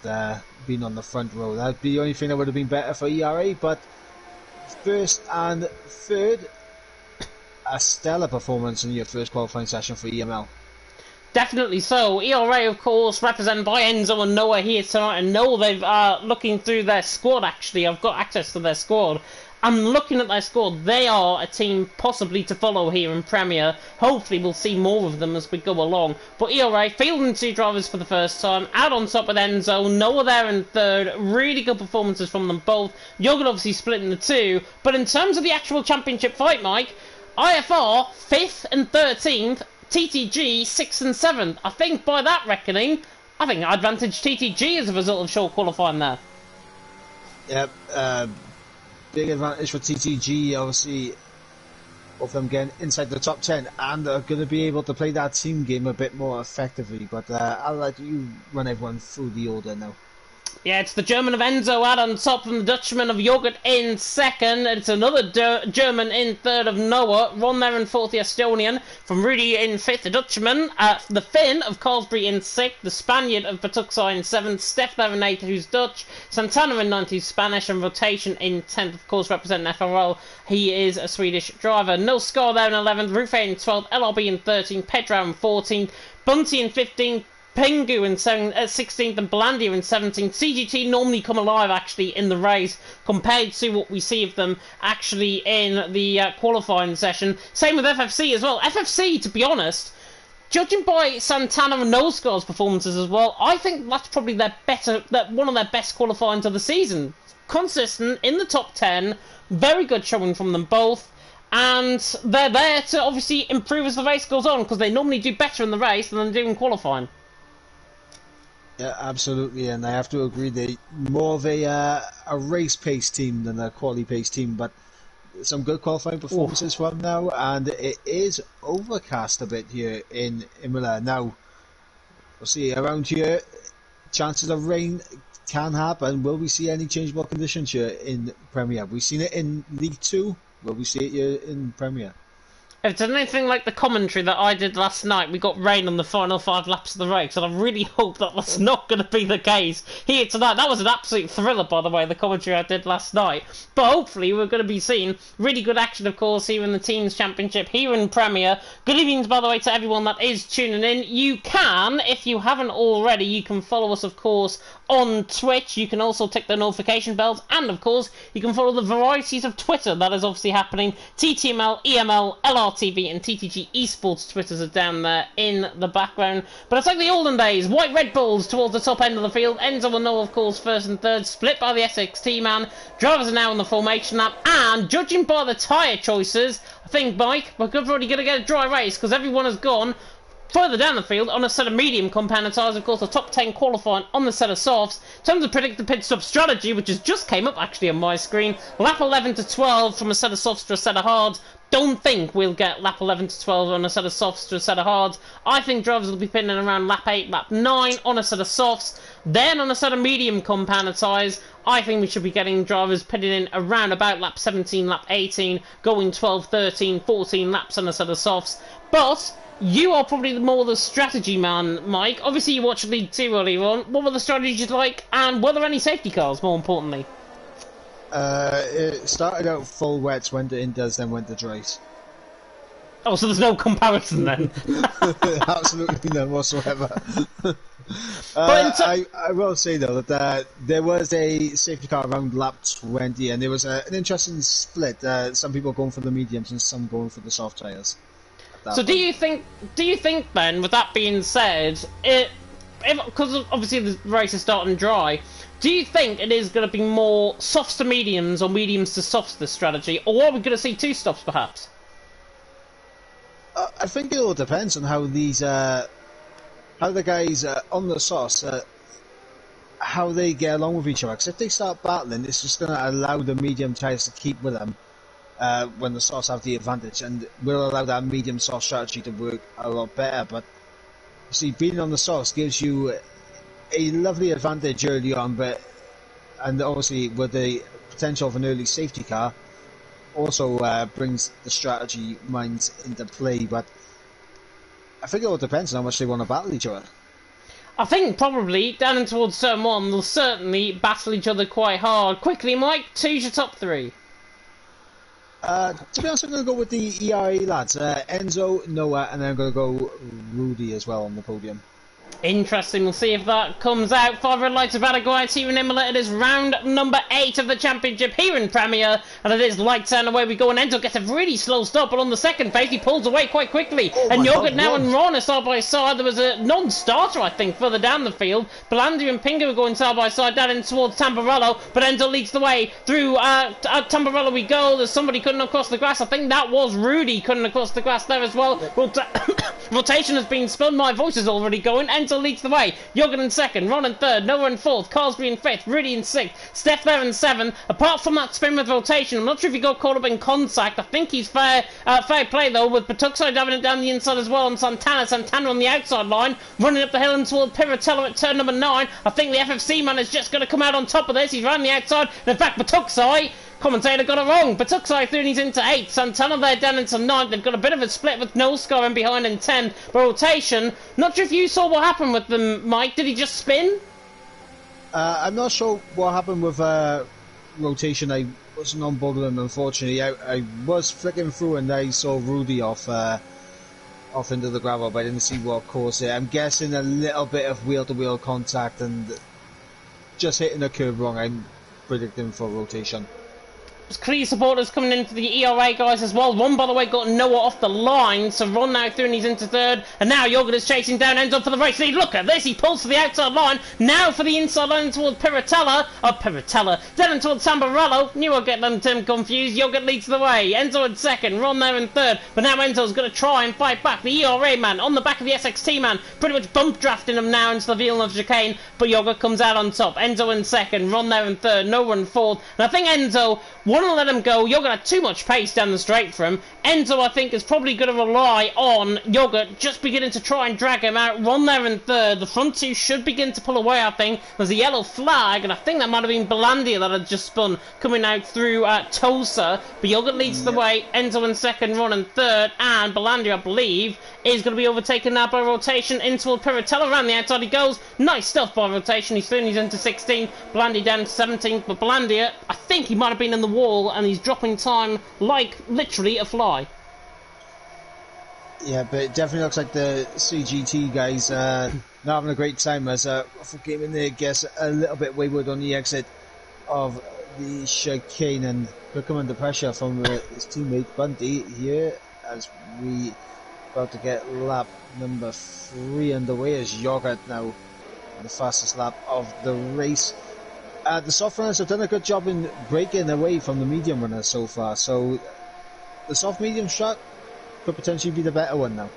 [SPEAKER 2] being on the front row. That'd be the only thing that would have been better for ERA, but first and third, a stellar performance in your first qualifying session for EML.
[SPEAKER 1] Definitely so. ERA, of course, represented by Enzo and Noah here tonight. And Noah, they've looking through their squad, actually. I've got access to their squad. I'm looking at their squad. They are a team possibly to follow here in Premier. Hopefully we'll see more of them as we go along. But ERA, fielding 2 drivers for the first time. Out on top with Enzo. Noah there in third. Really good performances from them both. Jürgen obviously splitting the 2. But in terms of the actual championship fight, Mike, IFR 5th and 13th. TTG 6th and 7th. I think by that reckoning, I think I advantage TTG as a result of short qualifying there.
[SPEAKER 2] Yep, big advantage for TTG, obviously, both of them getting inside the top 10 and are going to be able to play that team game a bit more effectively. But I'll let you run everyone through the order now.
[SPEAKER 1] Yeah, it's the German of Enzo out on top from the Dutchman of Jogurt in second. It's another German in third of Noah. Ron there in fourth, the Estonian. From Rudy in fifth, the Dutchman. The Finn of Carlsbury in sixth. The Spaniard of Patuxai in seventh. Steph there in eighth, who's Dutch. Santana in ninth, who's Spanish. And Rotation in 10th, of course, representing FRL. He is a Swedish driver. No Scar there in 11th. Rufe in 12th. LRB in 13th. Pedro in 14th. Bunty in 15th. Pingu in 16th and Blandia in 17th. CGT normally come alive actually in the race compared to what we see of them actually in the qualifying session. Same with FFC as well. FFC, to be honest, judging by Santana and Noscar's performances as well, I think that's probably one of their best qualifying of the season. Consistent in the top 10, very good showing from them both. And they're there to obviously improve as the race goes on because they normally do better in the race than they do in qualifying.
[SPEAKER 2] Yeah, absolutely, and I have to agree they're more of a race-paced team than a quality-paced team, but some good qualifying performances from now, and it is overcast a bit here in Imola. Now, we'll see, around here, chances of rain can happen. Will we see any changeable conditions here in Premier? We've seen it in League 2, will we see it here in Premier?
[SPEAKER 1] If it's anything like the commentary that I did last night, we got rain on the final 5 laps of the race, and I really hope that that's not going to be the case here tonight. That was an absolute thriller, by the way, the commentary I did last night. But hopefully we're going to be seeing really good action, of course, here in the Teams Championship, here in Premier. Good evenings, by the way, to everyone that is tuning in. You can, if you haven't already, you can follow us, of course, on Twitch. You can also tick the notification bells, and, of course, you can follow the varieties of Twitter that is obviously happening. TTML, EML, LRTV, and TTG Esports Twitters are down there in the background. But it's like the olden days. White Red Bulls towards the top end of the field. Enzo will know, of course, first and third. Split by the SXT man. Drivers are now in the formation lap. And judging by the tyre choices, I think, Mike, we're probably going to get a dry race because everyone has gone further down the field on a set of medium compounded tyres, of course, the top 10 qualifying on the set of softs. In terms of predicted pit stop strategy, which has just came up actually on my screen, lap 11 to 12 from a set of softs to a set of hards. Don't think we'll get lap 11 to 12 on a set of softs to a set of hards. I think drivers will be pitting in around lap 8, lap 9 on a set of softs. Then on a set of medium compounded tyres, I think we should be getting drivers pitting in around about lap 17, lap 18, going 12, 13, 14 laps on a set of softs. But you are probably more the strategy man, Mike. Obviously, you watched League 2 earlier on. What were the strategies like, and were there any safety cars, more importantly?
[SPEAKER 2] It started out full wets, went to inters, then went to dries.
[SPEAKER 1] Oh, so there's no comparison then?
[SPEAKER 2] Absolutely none whatsoever. I will say, though, that there was a safety car around lap 20, and there was an interesting split. Some people going for the mediums and some going for the soft tyres.
[SPEAKER 1] So do you think then, with that being said, because obviously the race is starting dry, do you think it is going to be more softs to mediums or mediums to softs this strategy, or are we going to see 2 stops perhaps?
[SPEAKER 2] I think it all depends on how these how the guys on the sauce how they get along with each other. Because if they start battling, it's just going to allow the medium tyres to keep with them. When the softs have the advantage, and will allow that medium soft strategy to work a lot better. But you see, being on the softs gives you a lovely advantage early on, and obviously with the potential of an early safety car, also brings the strategy minds into play. But I think it all depends on how much they want to battle each other.
[SPEAKER 1] I think probably down in towards turn 1, they'll certainly battle each other quite hard. Quickly, Mike, choose your top 3.
[SPEAKER 2] To be honest, I'm going to go with the ERA lads. Enzo, Noah, and then I'm going to go Rudy as well on the podium.
[SPEAKER 1] Interesting, we'll see if that comes out. 5 red lights about to go out here in Imola. It is round number 8 of the championship here in Premier, and it is lights and away we go. And Enzo gets a really slow stop, but on the second phase he pulls away quite quickly. And Yogurt now and Ron are side by side. There was a non-starter, I think, further down the field. Belandi and Pinga were going side by side down in towards Tamburello, but Enzo leads the way through Tamburello we go. There's somebody couldn't have crossed the grass. I think that was Rudy couldn't have crossed the grass there as well. Rotation has been spun. My voice is already going. Enzo leads the way. Jürgen in second, Ron in third, Noah in fourth, Carsby in fifth, Rudy in sixth, Steph there in seventh. Apart from that spin with rotation, I'm not sure if he got caught up in contact. I think he's fair play though, with Patuxo having it down the inside as well on Santana. Santana on the outside line, running up the hill and toward Piratello at turn number 9. I think the FFC man is just going to come out on top of this. He's round the outside. And in fact, Patuxo, commentator got it wrong. Patuxo through and he's into 8th. Santana there down into 9th. They've got a bit of a split with no score in behind in 10th. But rotation, not sure if you saw what happened with them, Mike. Did he just spin?
[SPEAKER 2] I'm not sure what happened with rotation. I wasn't on board with him, unfortunately. I was flicking through and I saw Rudy off into the gravel, but I didn't see what caused it. I'm guessing a little bit of wheel-to-wheel contact and just hitting the curb wrong. I'm predicting for rotation.
[SPEAKER 1] Clear supporters coming in for the ERA guys as well. Ron, by the way, got Noah off the line, so Ron now through and he's into third. And now Jorgen is chasing down Enzo for the race lead. Look at this, he pulls to the outside line. Now for the inside line towards Piratella. Down towards Tamburello. Knew I'd get them confused. Jorgen leads the way. Enzo in second, Ron there in third. But now Enzo's going to try and fight back. The ERA man on the back of the SXT man, pretty much bump drafting him now into the Villeneuve chicane. But Jorgen comes out on top. Enzo in second, Ron there in third, Noah in fourth. And I think Enzo want to let him go. Yogurt had too much pace down the straight for him. Enzo, I think, is probably going to rely on Yogurt just beginning to try and drag him out. Ron there in third. The front two should begin to pull away, I think. There's a yellow flag, and I think that might have been Belandia that had just spun coming out through Tosa. But Yogurt leads the way. Enzo in second, Ron in third, and Belandia, I believe, is going to be overtaken now by rotation in toward Piratella. Around the outside he goes. Nice stuff by rotation. He's through and he's into 16th. Belandia down to 17th. But Belandia, I think he might have been in the wall and he's dropping time like literally a fly.
[SPEAKER 2] Yeah, but it definitely looks like the CGT guys not having a great time as game in there gets a little bit wayward on the exit of the chicane, and they're coming under pressure from his teammate Bundy here as we about to get lap number 3 underway as Yogurt now the fastest lap of the race. The soft runners have done a good job in breaking away from the medium runners so far, so the soft medium shot could potentially be the better one now.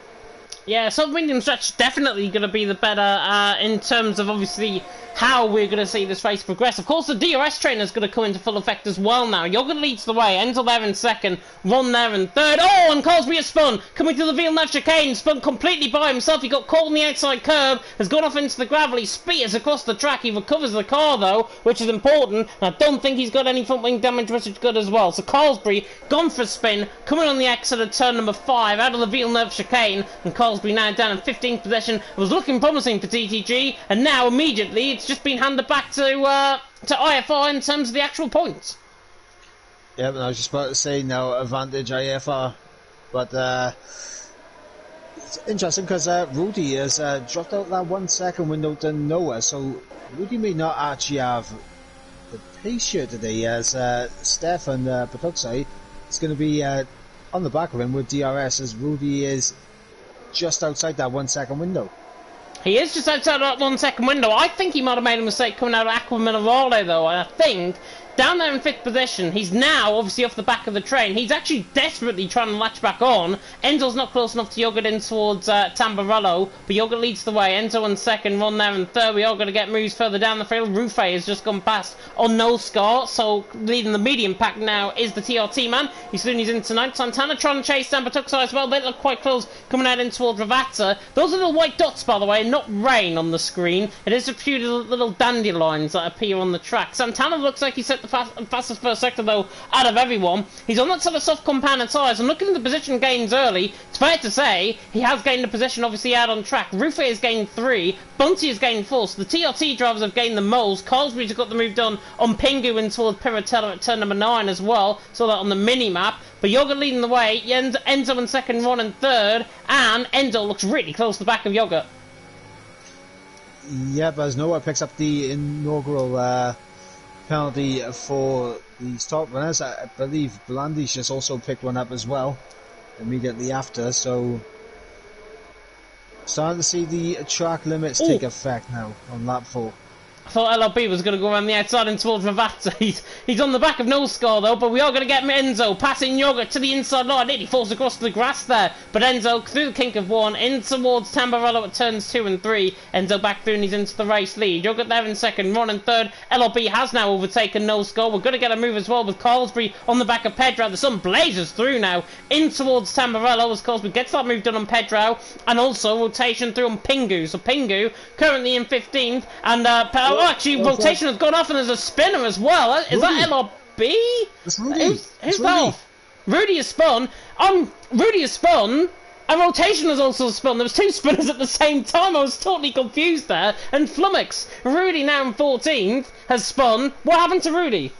[SPEAKER 1] Yeah, soft medium stretch definitely going to be the better in terms of obviously how we're going to see this race progress. Of course, the DRS trainer is going to come into full effect as well now. Jorgen leads the way. Enzo there in second. Ron there in third. Oh, and Cosby has spun. Coming to the Villeneuve chicane. Spun completely by himself. He got caught on the outside curb. Has gone off into the gravel. He spears across the track. He recovers the car, though, which is important. And I don't think he's got any front wing damage, which is good as well. So Carlsbury gone for a spin. Coming on the exit at turn number 5 out of the Villeneuve chicane. And Carlsbury now down in 15th position. It was looking promising for TTG. And now, immediately, it's just been handed back to IFR in terms of the actual points.
[SPEAKER 2] Yeah, but I was just about to say now advantage IFR, but it's interesting because Rudy has dropped out that 1 second window to Noah, so Rudy may not actually have the pace here today as Steph and Patuxai is going to be on the back of him with DRS as Rudy is just outside that 1 second window.
[SPEAKER 1] He is just outside that 1 second window. I think he might have made a mistake coming out of Aqua Minerale, though, and I think down there in 5th position, he's now obviously off the back of the train. He's actually desperately trying to latch back on. Enzo's not close enough to Yogurt in towards Tamburello, but Yogurt leads the way. Enzo in second, Ron there in third. We are going to get moves further down the field. Rufe has just gone past on no score, so leading the medium pack now is the TRT man. He's into 9th. Santana trying to chase down Patuxai as well. They look quite close coming out in towards Ravazza. Those are the white dots, by the way, not rain on the screen. It is a few little dandelions that appear on the track. Santana looks like he set the fastest first sector, though, out of everyone. He's on that sort of soft compound tyres, and looking at the position gains early, it's fair to say he has gained a position, obviously, out on track. Rufe has gained 3, Bunty has gained 4, so the TRT drivers have gained the most. Carlsbury's got the move done on Pingu and towards Piratella at turn number 9 as well, saw that on the mini-map. But Yoga leading the way, Enzo in second, Ron in third, and Enzo looks really close to the back of Yoga.
[SPEAKER 2] Yep, as Noah picks up the inaugural penalty for the stop runners. I believe Blandish has also picked one up as well immediately after, so starting to see the track limits take effect now on lap 4.
[SPEAKER 1] I thought LRB was going to go around the outside and towards Ravazza. He's on the back of no score though, but we are going to get Enzo passing Yoga to the inside line. He falls across the grass there, but Enzo through the kink of 1 in towards Tamburello at turns 2 and 3. Enzo back through and he's into the race lead. Yoga there in second, Ron in third. LRB has now overtaken no score. We're going to get a move as well with Carlsbury on the back of Pedro. The sun blazes through now in towards Tamburello as Carlsbury gets that move done on Pedro, and also rotation through on Pingu. So Pingu currently in 15th, and actually, rotation has gone off and there's a spinner as well. Is
[SPEAKER 2] Rudy.
[SPEAKER 1] that LRB?
[SPEAKER 2] It's Rudy.
[SPEAKER 1] Who's that off? Rudy has spun. Rudy has spun. And rotation has also spun. There was 2 spinners at the same time. I was totally confused there. And flummox. Rudy now in 14th has spun. What happened to Rudy?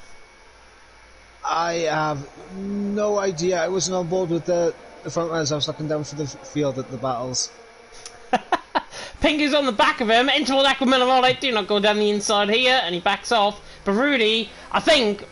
[SPEAKER 2] I have no idea. I wasn't on board with the front runners. I was looking down for the field at the battles.
[SPEAKER 1] Pingu's on the back of him, into all Aquamillerale, do not go down the inside here, and he backs off. But Rudy, I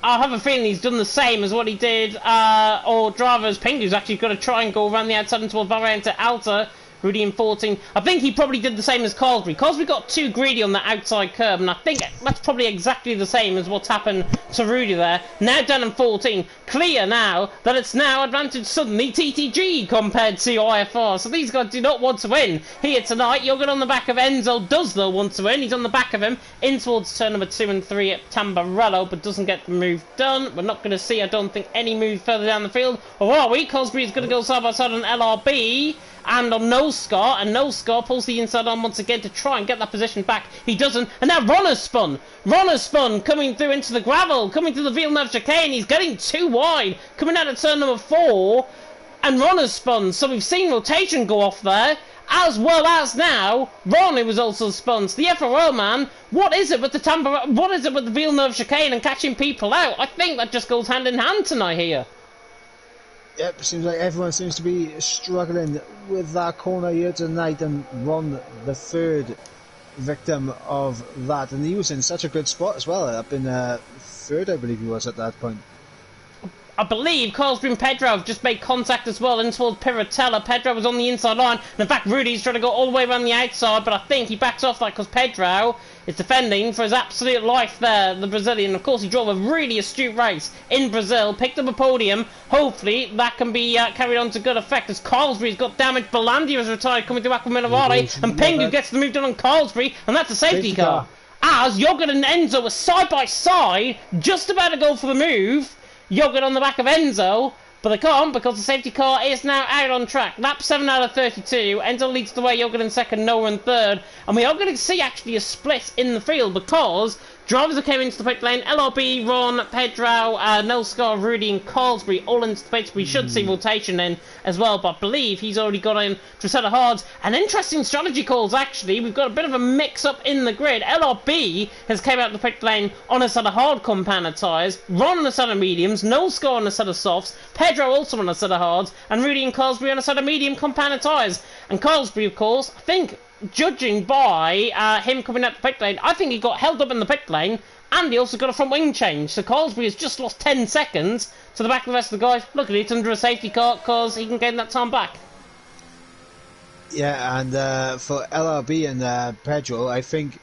[SPEAKER 1] have a feeling he's done the same as what he did, or drivers. Pingu's actually got to try and go around the outside and towards Variante Alta. Rudy in 14. I think he probably did the same as Carlsbury. Carlsbury got too greedy on the outside curb, and I think that's probably exactly the same as what's happened to Rudy there. Now down in 14. Clear now that it's now advantage suddenly TTG compared to IFR. So these guys do not want to win here tonight. Yoga on the back of Enzo does though want to win. He's on the back of him in towards turn number 2 and 3 at Tamburello, but doesn't get the move done. We're not going to see, I don't think, any move further down the field. Or are we? Carlsbury is going to go side by side on LRB. And on No Scar, and No Scar pulls the inside on once again to try and get that position back. He doesn't, and now Ron has spun. Ron has spun, coming through into the gravel, coming through the Villeneuve chicane. He's getting too wide, coming out of turn number 4, and Ron has spun. So we've seen rotation go off there, as well as now Ron, who was also spun. So the FRO man, what is it with the Villeneuve chicane and catching people out? I think that just goes hand in hand tonight here.
[SPEAKER 2] Yep, seems like everyone seems to be struggling with that corner here tonight, and Ron, the third victim of that, and he was in such a good spot as well, up in third I believe he was at that point.
[SPEAKER 1] I believe Carlsbury and Pedro have just made contact as well in towards Piratella. Pedro was on the inside line, and in fact Rudy's trying to go all the way around the outside, but I think he backs off that because Pedro is defending for his absolute life there, the Brazilian. Of course, he drove a really astute race in Brazil, picked up a podium. Hopefully that can be carried on to good effect as Carlsbury's got damage. Belandia has retired coming to Aquamillerale, and Pingu gets the move done on Carlsbury, and that's a safety car. As Yoga and Enzo are side by side, just about to go for the move. Yoga on the back of Enzo, but they can't because the safety car is now out on track. Lap 7 out of 32. Enzo leads the way, Yoga in second, Noah in third. And we are going to see actually a split in the field because drivers that came into the pit lane, LRB, Ron, Pedro, Nelscar, Rudy and Carlsbury all into the pit. We should see rotation in as well, but I believe he's already got in to a set of hards. And interesting strategy calls actually. We've got a bit of a mix up in the grid. LRB has came out the pit lane on a set of hard compounder tyres, Ron on a set of mediums, Nelscar on a set of softs, Pedro also on a set of hards, and Rudy and Carlsbury on a set of medium compounder tyres. And Carlsbury, of course, I think, judging by him coming out the pit lane, I think he got held up in the pit lane, and he also got a front wing change. So Carlsbury has just lost 10 seconds to the back of the rest of the guys. Look at it, it's under a safety car because he can gain that time back.
[SPEAKER 2] Yeah, and for LRB and Pedro, I think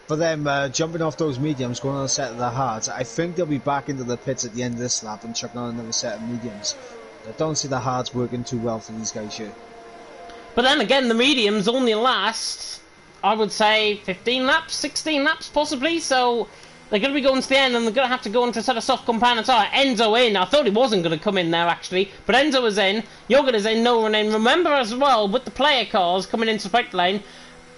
[SPEAKER 2] for them jumping off those mediums, going on a set of the hards, I think they'll be back into the pits at the end of this lap and chucking on another set of mediums. I don't see the hards working too well for these guys here.
[SPEAKER 1] But then again, the mediums only last, I would say, 15 laps, 16 laps possibly, so they're going to be going to the end and they're going to have to go into a set of soft compounder tyre. Enzo in, I thought he wasn't going to come in there actually, but Enzo was in, Yoga is in, no one in. Remember as well, with the player cars coming into the pit lane,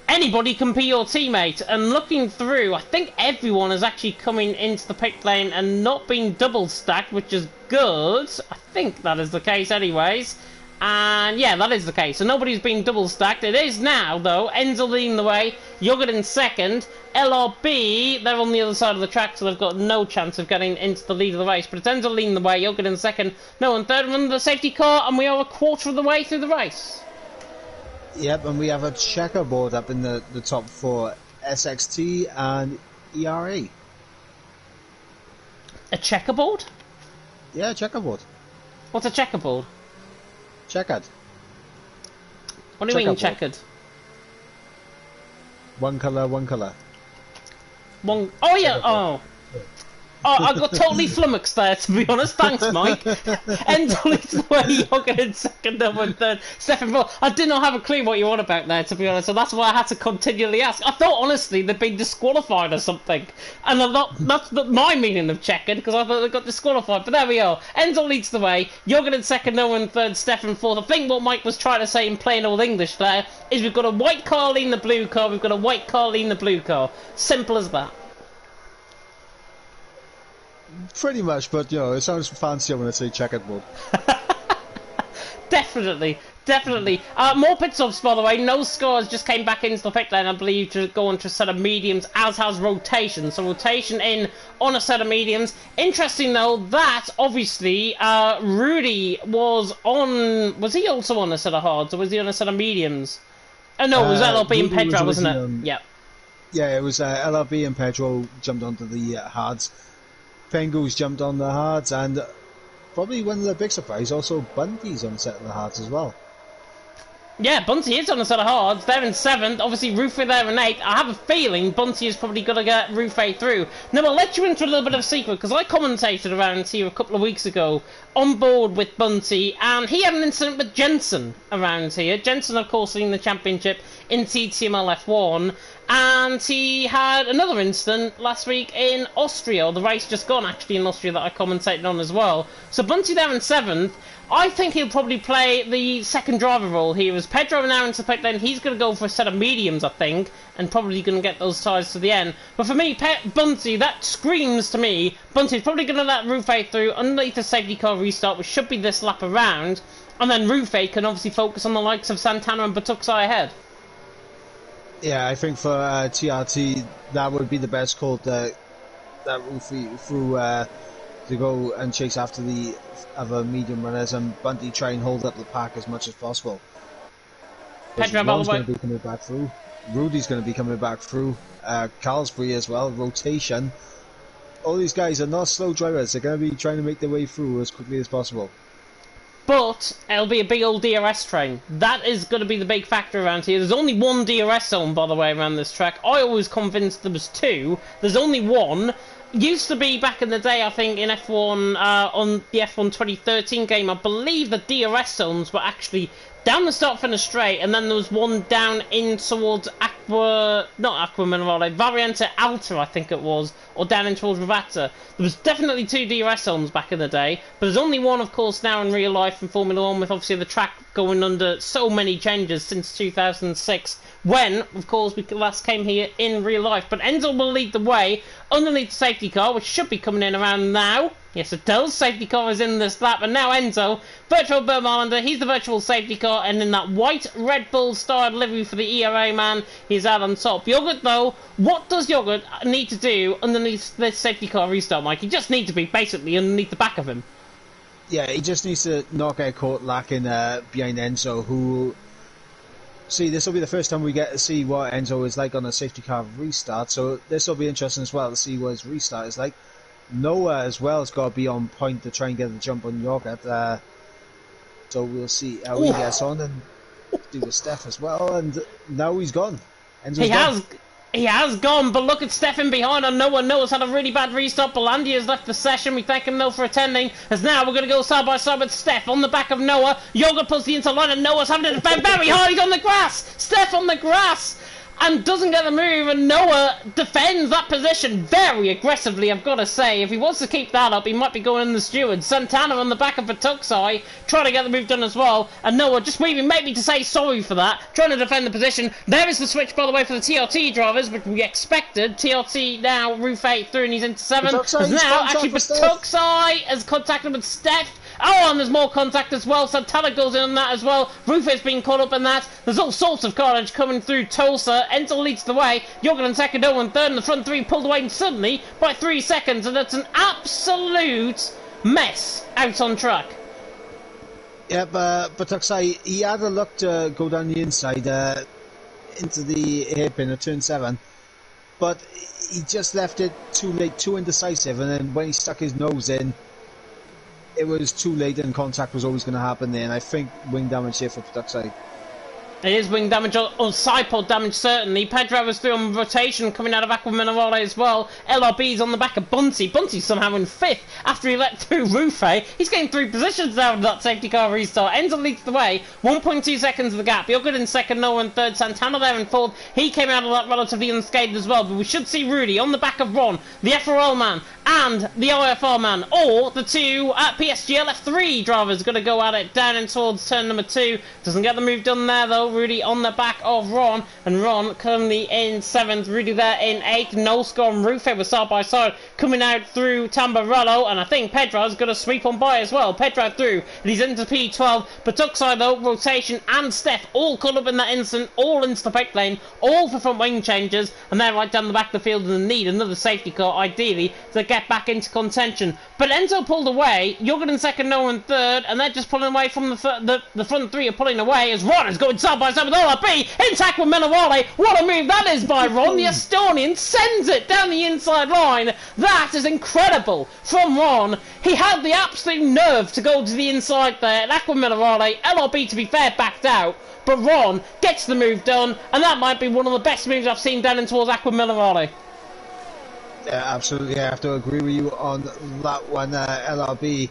[SPEAKER 1] anybody can be your teammate. And looking through, I think everyone is actually coming into the pit lane and not being double stacked, which is good. I think that is the case anyways. And yeah, that is the case. So nobody's being double stacked. It is now, though. Enzo leading the way. Yogurt in second. LRB, they're on the other side of the track, so they've got no chance of getting into the lead of the race. But it's Enzo leading the way. Yogurt in second. No one third. Under the safety car, and we are a quarter of the way through the race.
[SPEAKER 2] Yep, and we have a checkerboard up in the top four. SXT and ERA.
[SPEAKER 1] A checkerboard?
[SPEAKER 2] Yeah, checkerboard.
[SPEAKER 1] What's a checkerboard?
[SPEAKER 2] Checkered.
[SPEAKER 1] What do you mean checkered?
[SPEAKER 2] One colour, one colour.
[SPEAKER 1] One. Oh yeah. Oh. Oh, I got totally flummoxed there, to be honest. Thanks, Mike. Enzo leads the way, Yogurt in second, number and third, Stefan fourth. I did not have a clue what you were on about there, to be honest, so that's why I had to continually ask. I thought, honestly, they'd been disqualified or something. And that's my meaning of checkered, because I thought they got disqualified. But there we are. Enzo leads the way, Yogurt in second, number and third, Stefan fourth. I think what Mike was trying to say in plain old English there is we've got a white car leading the blue car, we've got a white car leading the blue car. Simple as that.
[SPEAKER 2] Pretty much, but you know, it sounds fancier when I say checkerboard.
[SPEAKER 1] Definitely. More pit stops, by the way. No Scars just came back into the pit lane, I believe, to go onto a set of mediums, as has Rotation. So Rotation in on a set of mediums. Interesting, though, that, obviously, Rudy was on... Was he also on a set of hards, or was he on a set of mediums? Oh, no, it was LRB and Pedro, wasn't it?
[SPEAKER 2] Yeah. Yeah, it was LRB and Pedro jumped onto the hards. Pengu's jumped on the hards, and probably one of the big surprise, also Bunty's on the set of the hards as well.
[SPEAKER 1] Yeah, Bunty is on a set of hards. They're in seventh. Obviously, Rufy there in eighth. I have a feeling Bunty is probably going to get Rufy through. Now, I'll let you into a little bit of a secret, because I commentated around here a couple of weeks ago on board with Bunty, and he had an incident with Jensen around here. Jensen, of course, leading the championship in TTML F1, and he had another incident last week in Austria, or the race just gone, actually, in Austria that I commentated on as well. So Bunty there in seventh. I think he'll probably play the second driver role here. As Pedro now into the pit lane, he's going to go for a set of mediums, I think, and probably going to get those tyres to the end. But for me, Bunty, that screams to me, Bunty's probably going to let Rufy through underneath the safety car restart, which should be this lap around, and then Rufy can obviously focus on the likes of Santana and Batuxai ahead.
[SPEAKER 2] Yeah, I think for TRT, that would be the best call to that Rufy through to go and chase after the other medium runners, and Bunty try and hold up the pack as much as possible.
[SPEAKER 1] Pedro, by the way,
[SPEAKER 2] going to be coming back through. Rudy's going to be coming back through. Carlsbury as well. Rotation. All these guys are not slow drivers. They're going to be trying to make their way through as quickly as possible.
[SPEAKER 1] But it'll be a big old DRS train. That is going to be the big factor around here. There's only one DRS zone, by the way, around this track. I always convinced there was two. There's only one. Used to be back in the day, I think, in F1, on the F1 2013 game, I believe the DRS zones were actually down the start finish straight, and then there was one down in towards Aqua Minerale, Variante Alta, I think it was, or down in towards Ravata. There was definitely two DRS zones back in the day, but there's only one, of course, now in real life in Formula 1, with obviously the track going under so many changes since 2006, when, of course, we last came here in real life. But Enzo will lead the way underneath the safety car, which should be coming in around now. Yes, it does. Safety car is in this lap, and now Enzo, virtual Burmalander, he's the virtual safety car, and in that white Red Bull style livery for the ERA man, he's out on top. Yogurt, though, what does Yogurt need to do underneath this safety car restart, Mike? He just needs to be basically underneath the back of him.
[SPEAKER 2] Yeah, he just needs to not get caught lacking behind Enzo, who... See, this will be the first time we get to see what Enzo is like on a safety car restart, so this will be interesting as well to see what his restart is like. Noah as well has got to be on point to try and get the jump on Yogurt, so we'll see how he gets on, and do with Steph as well, and now he's gone.
[SPEAKER 1] He has gone, but look at Stefan behind on Noah. Noah's had a really bad restart. Belandi has left the session. We thank him, though, for attending. As now we're going to go side by side with Steph on the back of Noah. Yogurt pulls the inside line, and Noah's having to defend very hard. He's on the grass. Steph on the grass. and doesn't get the move, and Noah defends that position very aggressively, I've got to say. If he wants to keep that up, he might be going in the steward. Santana on the back of Patuxai, trying to get the move done as well, and Noah just weaving maybe to say sorry for that, trying to defend the position. There is the switch, by the way, for the TRT drivers, which we expected. TRT now, Rufe through, and he's into 7. There's now actually Patuxai has contacted with Steph. Oh, and there's more contact as well. Santana goes in on that as well. Rufe's been caught up in that. There's all sorts of carnage coming through Tulsa. Enzo leads the way. Jorgen and second, Owen third, and the front three pulled away suddenly by 3 seconds. And that's an absolute mess out on track.
[SPEAKER 2] Yeah, but Tuxai, he had a look to go down the inside into the hairpin of turn 7. But he just left it too late, too indecisive. And then when he stuck his nose in, it was too late and contact was always going to happen there, and I think wing damage here for Patuxai.
[SPEAKER 1] It is wing damage, or side pod damage certainly. Pedro was through on rotation coming out of Aqua Minerale as well. LRB's on the back of Bunty. Bunty's somehow in 5th after he let through Rufe. He's getting 3 positions now with that safety car restart. Enzo leads the way, 1.2 seconds of the gap. You're good in 2nd, Noah in 3rd. Santana there in 4th. He came out of that relatively unscathed as well, but we should see Rudy on the back of Ron, the FRL man, and the OFR man, or the 2 at PSG LF3 drivers going to go at it down in towards turn number 2. Doesn't get the move done there though. Rudy on the back of Ron, and Ron currently in 7th, Rudy there in 8th, no score and Rufe was side by side coming out through Tamburello, and I think Pedro's going to sweep on by as well. Pedro through, and he's into P12, Patuxai though, rotation and Steph all caught up in that instant, all into the pit lane, all for front wing changes, and they're right down the back of the field and need another safety car ideally to get back into contention. But Enzo pulled away, Jorgen in 2nd, Noah in 3rd, and they're just pulling away from the front 3 are pulling away as Ron is going side by side with LRB, intact with Minerale. What a move that is by Ron. The Estonian sends it down the inside line. That is incredible from Ron. He had the absolute nerve to go to the inside there, and Aqua Minerale, LRB to be fair backed out, but Ron gets the move done, and that might be one of the best moves I've seen down in towards Aqua Minerale.
[SPEAKER 2] Yeah, absolutely. I have to agree with you on that one. LRB,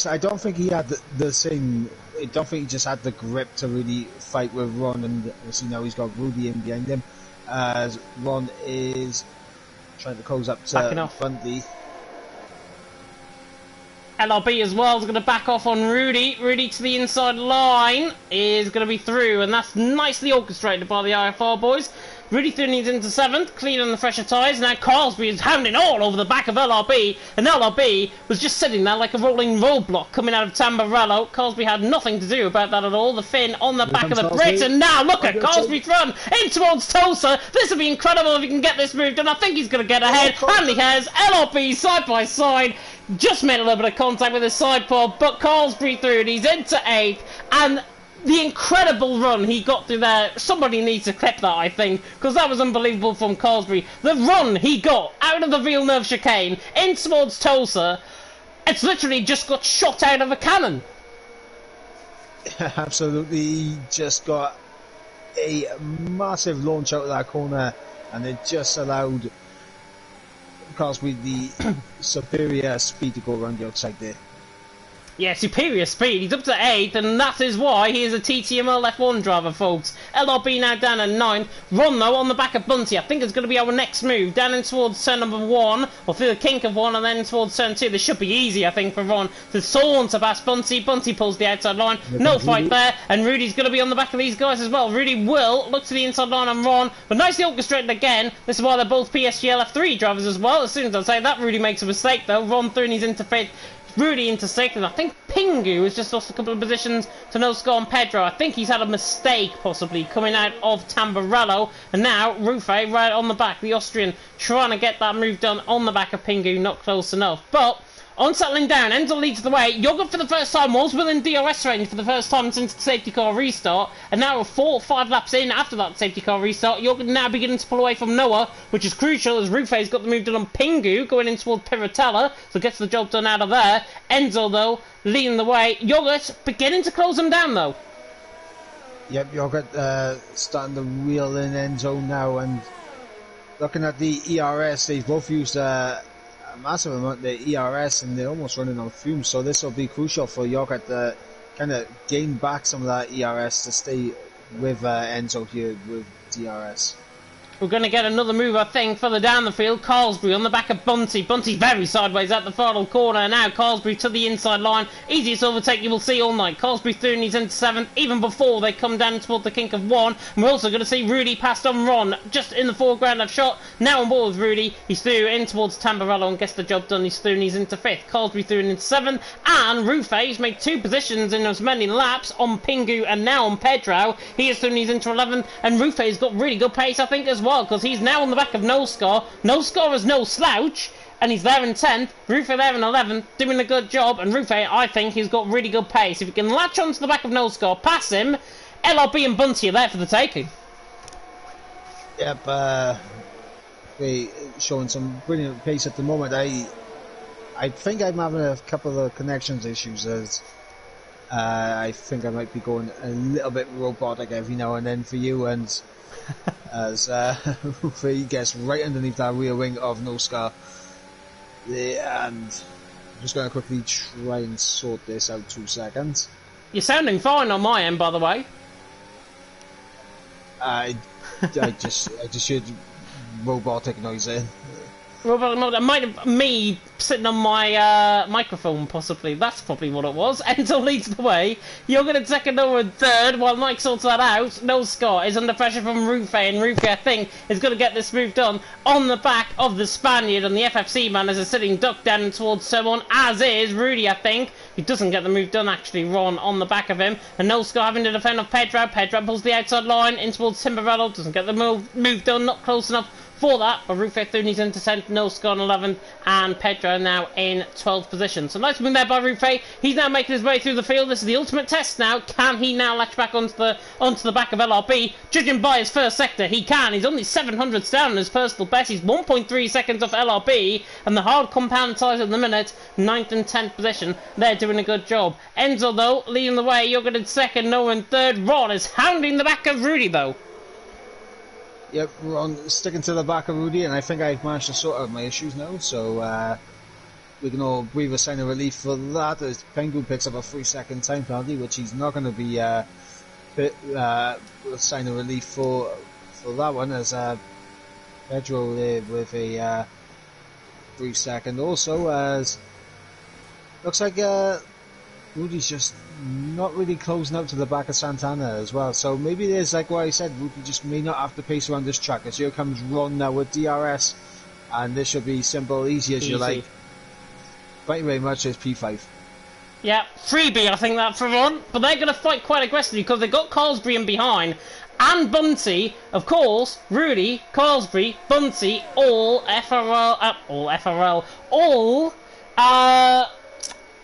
[SPEAKER 2] I don't think he had the same. I don't think he just had the grip to really fight with Ron, and obviously now he's got Rudy in behind him as Ron is trying to close up to Bundy.
[SPEAKER 1] LRB as well is going to back off on Rudy. Rudy to the inside line is going to be through, and that's nicely orchestrated by the IFR boys. Rudy through needs into 7th, clean on the fresher tyres. Now Carlsby is hounding all over the back of LRB, and LRB was just sitting there like a rolling roadblock coming out of Tamburello. Carlsby had nothing to do about that at all. The fin on the back of the bricks, and now look at Carlsby's run in towards Tulsa. This will be incredible if he can get this moved done. I think he's going to get ahead, and he has. LRB side by side. Just made a little bit of contact with his side pod, but Carlsby through, and he's into 8th, and the incredible run he got through there, somebody needs to clip that, I think, because that was unbelievable from Carlsby. The run he got out of the Villeneuve chicane in towards Tulsa, it's literally just got shot out of a cannon.
[SPEAKER 2] Absolutely, he just got a massive launch out of that corner, and it just allowed Carlsby the superior speed to go around the outside there.
[SPEAKER 1] Yeah, superior speed. He's up to 8th, and that is why he is a TTML F1 driver, folks. LRB now down at 9th. Ron, though, on the back of Bunty. I think it's going to be our next move. Down in towards turn number 1, or through the kink of 1, and then towards turn 2. This should be easy, I think, for Ron to saunter past Bunty. Bunty pulls the outside line. No fight there, and Rudy's going to be on the back of these guys as well. Rudy will look to the inside line on Ron, but nicely orchestrated again. This is why they're both PSG LF3 drivers as well. As soon as I say that, Rudy makes a mistake, though. Ron through, and he's into 5th. Rudy into 6th, and I think Pingu has just lost a couple of positions to no score on Pedro. I think he's had a mistake, possibly, coming out of Tamburello. And now, Rufe, right on the back, the Austrian, trying to get that move done on the back of Pingu, not close enough. But on settling down, Enzo leads the way. Yoga for the first time was within DRS range for the first time since the safety car restart, and now we're 4 or 5 laps in after that safety car restart. Yoga now beginning to pull away from Noah, which is crucial as Rufe's got the move done on Pingu, going in towards Piratella, so gets the job done out of there. Enzo, though, leading the way. Yogurt beginning to close him down, though.
[SPEAKER 2] Yep, Yogurt starting to reel in Enzo now, and looking at the ERS, they've both used a massive amount of the ERS, and they're almost running on fumes, so this will be crucial for Yogurt to kind of gain back some of that ERS to stay with Enzo here with DRS.
[SPEAKER 1] We're going to get another move, I think, further down the field. Carlsbury on the back of Bunty. Bunty very sideways at the final corner. Now Carlsbury to the inside line. Easiest overtake you will see all night. Carlsbury through and he's into 7th, even before they come down toward the kink of 1. And we're also going to see Rudy passed on Ron, just in the foreground of shot. Now on board with Rudy. He's through in towards Tamburello and gets the job done. He's through and he's into 5th. Carlsbury through and into 7th. And Rufe's made 2 positions in as many laps on Pingu and now on Pedro. He is through and he's into 11th. And Rufe's got really good pace, I think, as well, because he's now on the back of No Scar. No Scar is no slouch, and he's there in 10th. Rufe there in 11th, doing a good job. And Rufe, I think, he's got really good pace. If he can latch onto the back of No Scar, pass him, LRB and Bunty are there for the taking.
[SPEAKER 2] Yep, they showing some brilliant pace at the moment. I think I'm having a couple of connections issues as I think I might be going a little bit robotic every now and then for you, and as he gets right underneath that rear wing of No Scar. And I'm just going to quickly try and sort this out 2 seconds.
[SPEAKER 1] You're sounding fine on my end, by the way.
[SPEAKER 2] I just heard robotic noise in.
[SPEAKER 1] Well, it might have me sitting on my microphone, possibly. That's probably what it was. Enzo leads the way. You're going to second over and third while Mike sorts that out. No Scott is under pressure from Rufe, and Rufe, I think, is going to get this move done on the back of the Spaniard, and the FFC man is sitting ducked down towards someone, as is Rudy, I think. He doesn't get the move done, actually. Ron on the back of him, and No Scott having to defend off Pedro. Pedro pulls the outside line in towards Timberello, doesn't get the move done, not close enough for that, but Rufe through he's into 10th, No Scar on 11th, and Pedro now in 12th position. So nice move there by Rufe. He's now making his way through the field. This is the ultimate test now. Can he now latch back onto the back of LRB? Judging by his first sector, he can. He's only 700s down in his personal best. He's 1.3 seconds off LRB, and the hard compound size at the minute, 9th and 10th position. They're doing a good job. Enzo, though, leading the way. You're in 2nd, Noah in 3rd. Ron is hounding the back of Rudy, though.
[SPEAKER 2] Yep, we're on sticking to the back of Rudy, and I think I've managed to sort out my issues now, so we can all breathe a sign of relief for that, as Pengu picks up a 3-second time penalty, which he's not going to be a sign of relief for that one, as Pedro with a 3-second also, as looks like Rudy's just not really closing out to the back of Santana as well. So maybe there's, like what I said, Rudy just may not have to pace around this track. As here comes Ron now with DRS, and this should be simple, easy as you like. Thank you very much, there's P5.
[SPEAKER 1] Yeah, freebie I think that for Ron, but they're going to fight quite aggressively because they've got Carlsbury in behind. And Bunty, of course, Rudy, Carlsbury, Bunty, all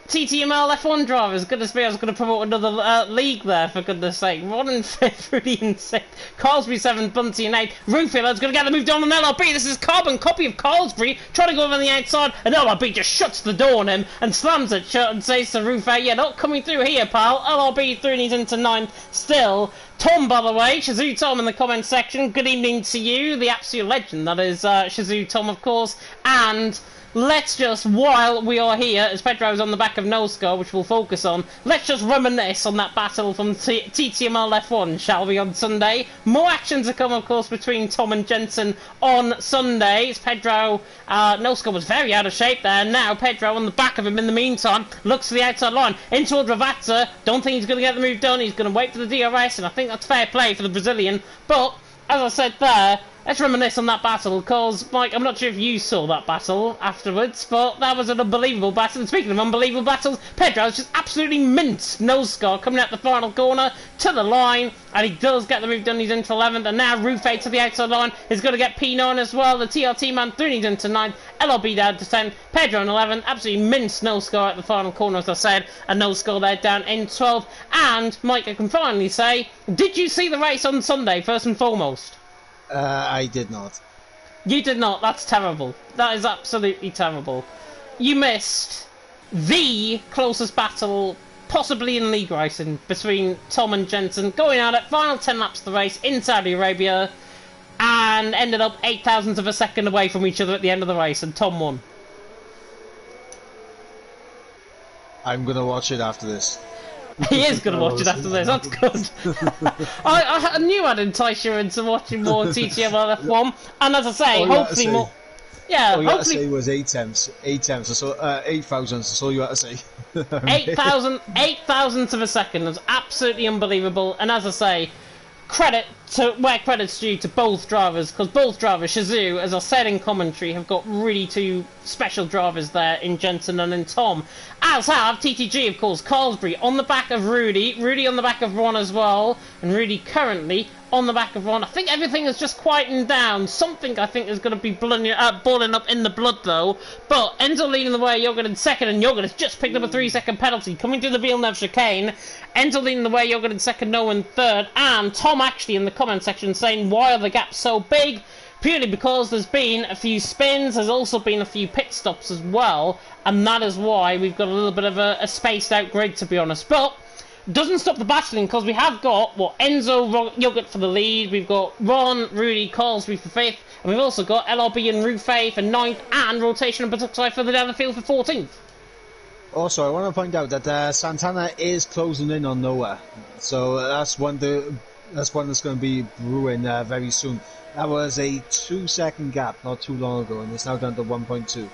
[SPEAKER 1] TTML F1 drivers. Goodness me, I was going to promote another league there, for goodness sake. Ron in 5th, Rudy in 6th, Carlsbury 7th, Bunty in 8th. Rufilard's going to get the move done on LRB. This is carbon copy of Carlsbury, trying to go over on the outside, and LRB just shuts the door on him and slams it shut and says to Rufe, yeah, not coming through here, pal. LRB through and he's into 9th still. Tom, by the way, Shazoo Tom in the comments section, good evening to you, the absolute legend, that is Shazoo Tom, of course, and let's just, while we are here, as Pedro's on the back of No Scar, which we'll focus on, let's just reminisce on that battle from TTML F1, shall we, on Sunday. More action to come, of course, between Tom and Jensen on Sunday. As Pedro, No Scar was very out of shape there, and now Pedro on the back of him in the meantime, looks to the outside line, in toward Ravazza. Don't think he's going to get the move done, he's going to wait for the DRS, and I think that's fair play for the Brazilian, but, as I said there, let's reminisce on that battle, because, Mike, I'm not sure if you saw that battle afterwards, but that was an unbelievable battle. And speaking of unbelievable battles, Pedro's just absolutely minced No Scar coming out the final corner to the line, and he does get the move done. He's into 11th, and now Rufe to the outside line is going to get P9 as well. The TRT man through, he's into 9th, LRB down to 10th, Pedro in 11th, absolutely minced No Scar at the final corner, as I said, and No Scar there down in 12th. And, Mike, I can finally say, did you see the race on Sunday, first and foremost?
[SPEAKER 2] I did not.
[SPEAKER 1] You did not. That's terrible. That is absolutely terrible. You missed the closest battle possibly in league racing between Tom and Jensen, going out at final 10 laps of the race in Saudi Arabia, and ended up 0.008 of a second away from each other at the end of the race, and Tom won.
[SPEAKER 2] I'm going to watch it after this.
[SPEAKER 1] He is going to watch it after this. That's good. I knew I'd entice you into watching more TTM F1, and as I say, hopefully more. Yeah,
[SPEAKER 2] all you had to say was 8 temps. 8,000. That's all you had to say.
[SPEAKER 1] 8,000th of a second. That's absolutely unbelievable. And as I say, credit to where credit's due to both drivers, because both drivers, Shazoo, as I said in commentary, have got really two special drivers there in Jensen and in Tom. As have TTG, of course, Carlsbury on the back of Rudy on the back of Ron as well, and Rudy currently on the back of Ron. I think everything has just quietened down. Something I think is going to be boiling up in the blood though. But Enzo leading the way, Jorgen in second, and Jorgen has just picked up a 3-second penalty coming through the Villeneuve chicane. Enzo leading the way, Jorgen in second, Noah in third, and Tom actually in the comment section saying why are the gaps so big? Purely because there's been a few spins, there's also been a few pit stops as well, and that is why we've got a little bit of a spaced out grid, to be honest. But doesn't stop the battling, because we have got Enzo Yogurt for the lead, we've got Ron, Rudy, Carlsbury for 5th, and we've also got LRB and Rufay for 9th, and Rotation and Batuxai further down the field for 14th.
[SPEAKER 2] Also, I want to point out that Santana is closing in on Noah, so that's one that's going to be brewing very soon. That was a 2-second gap not too long ago, and it's now down to 1.2.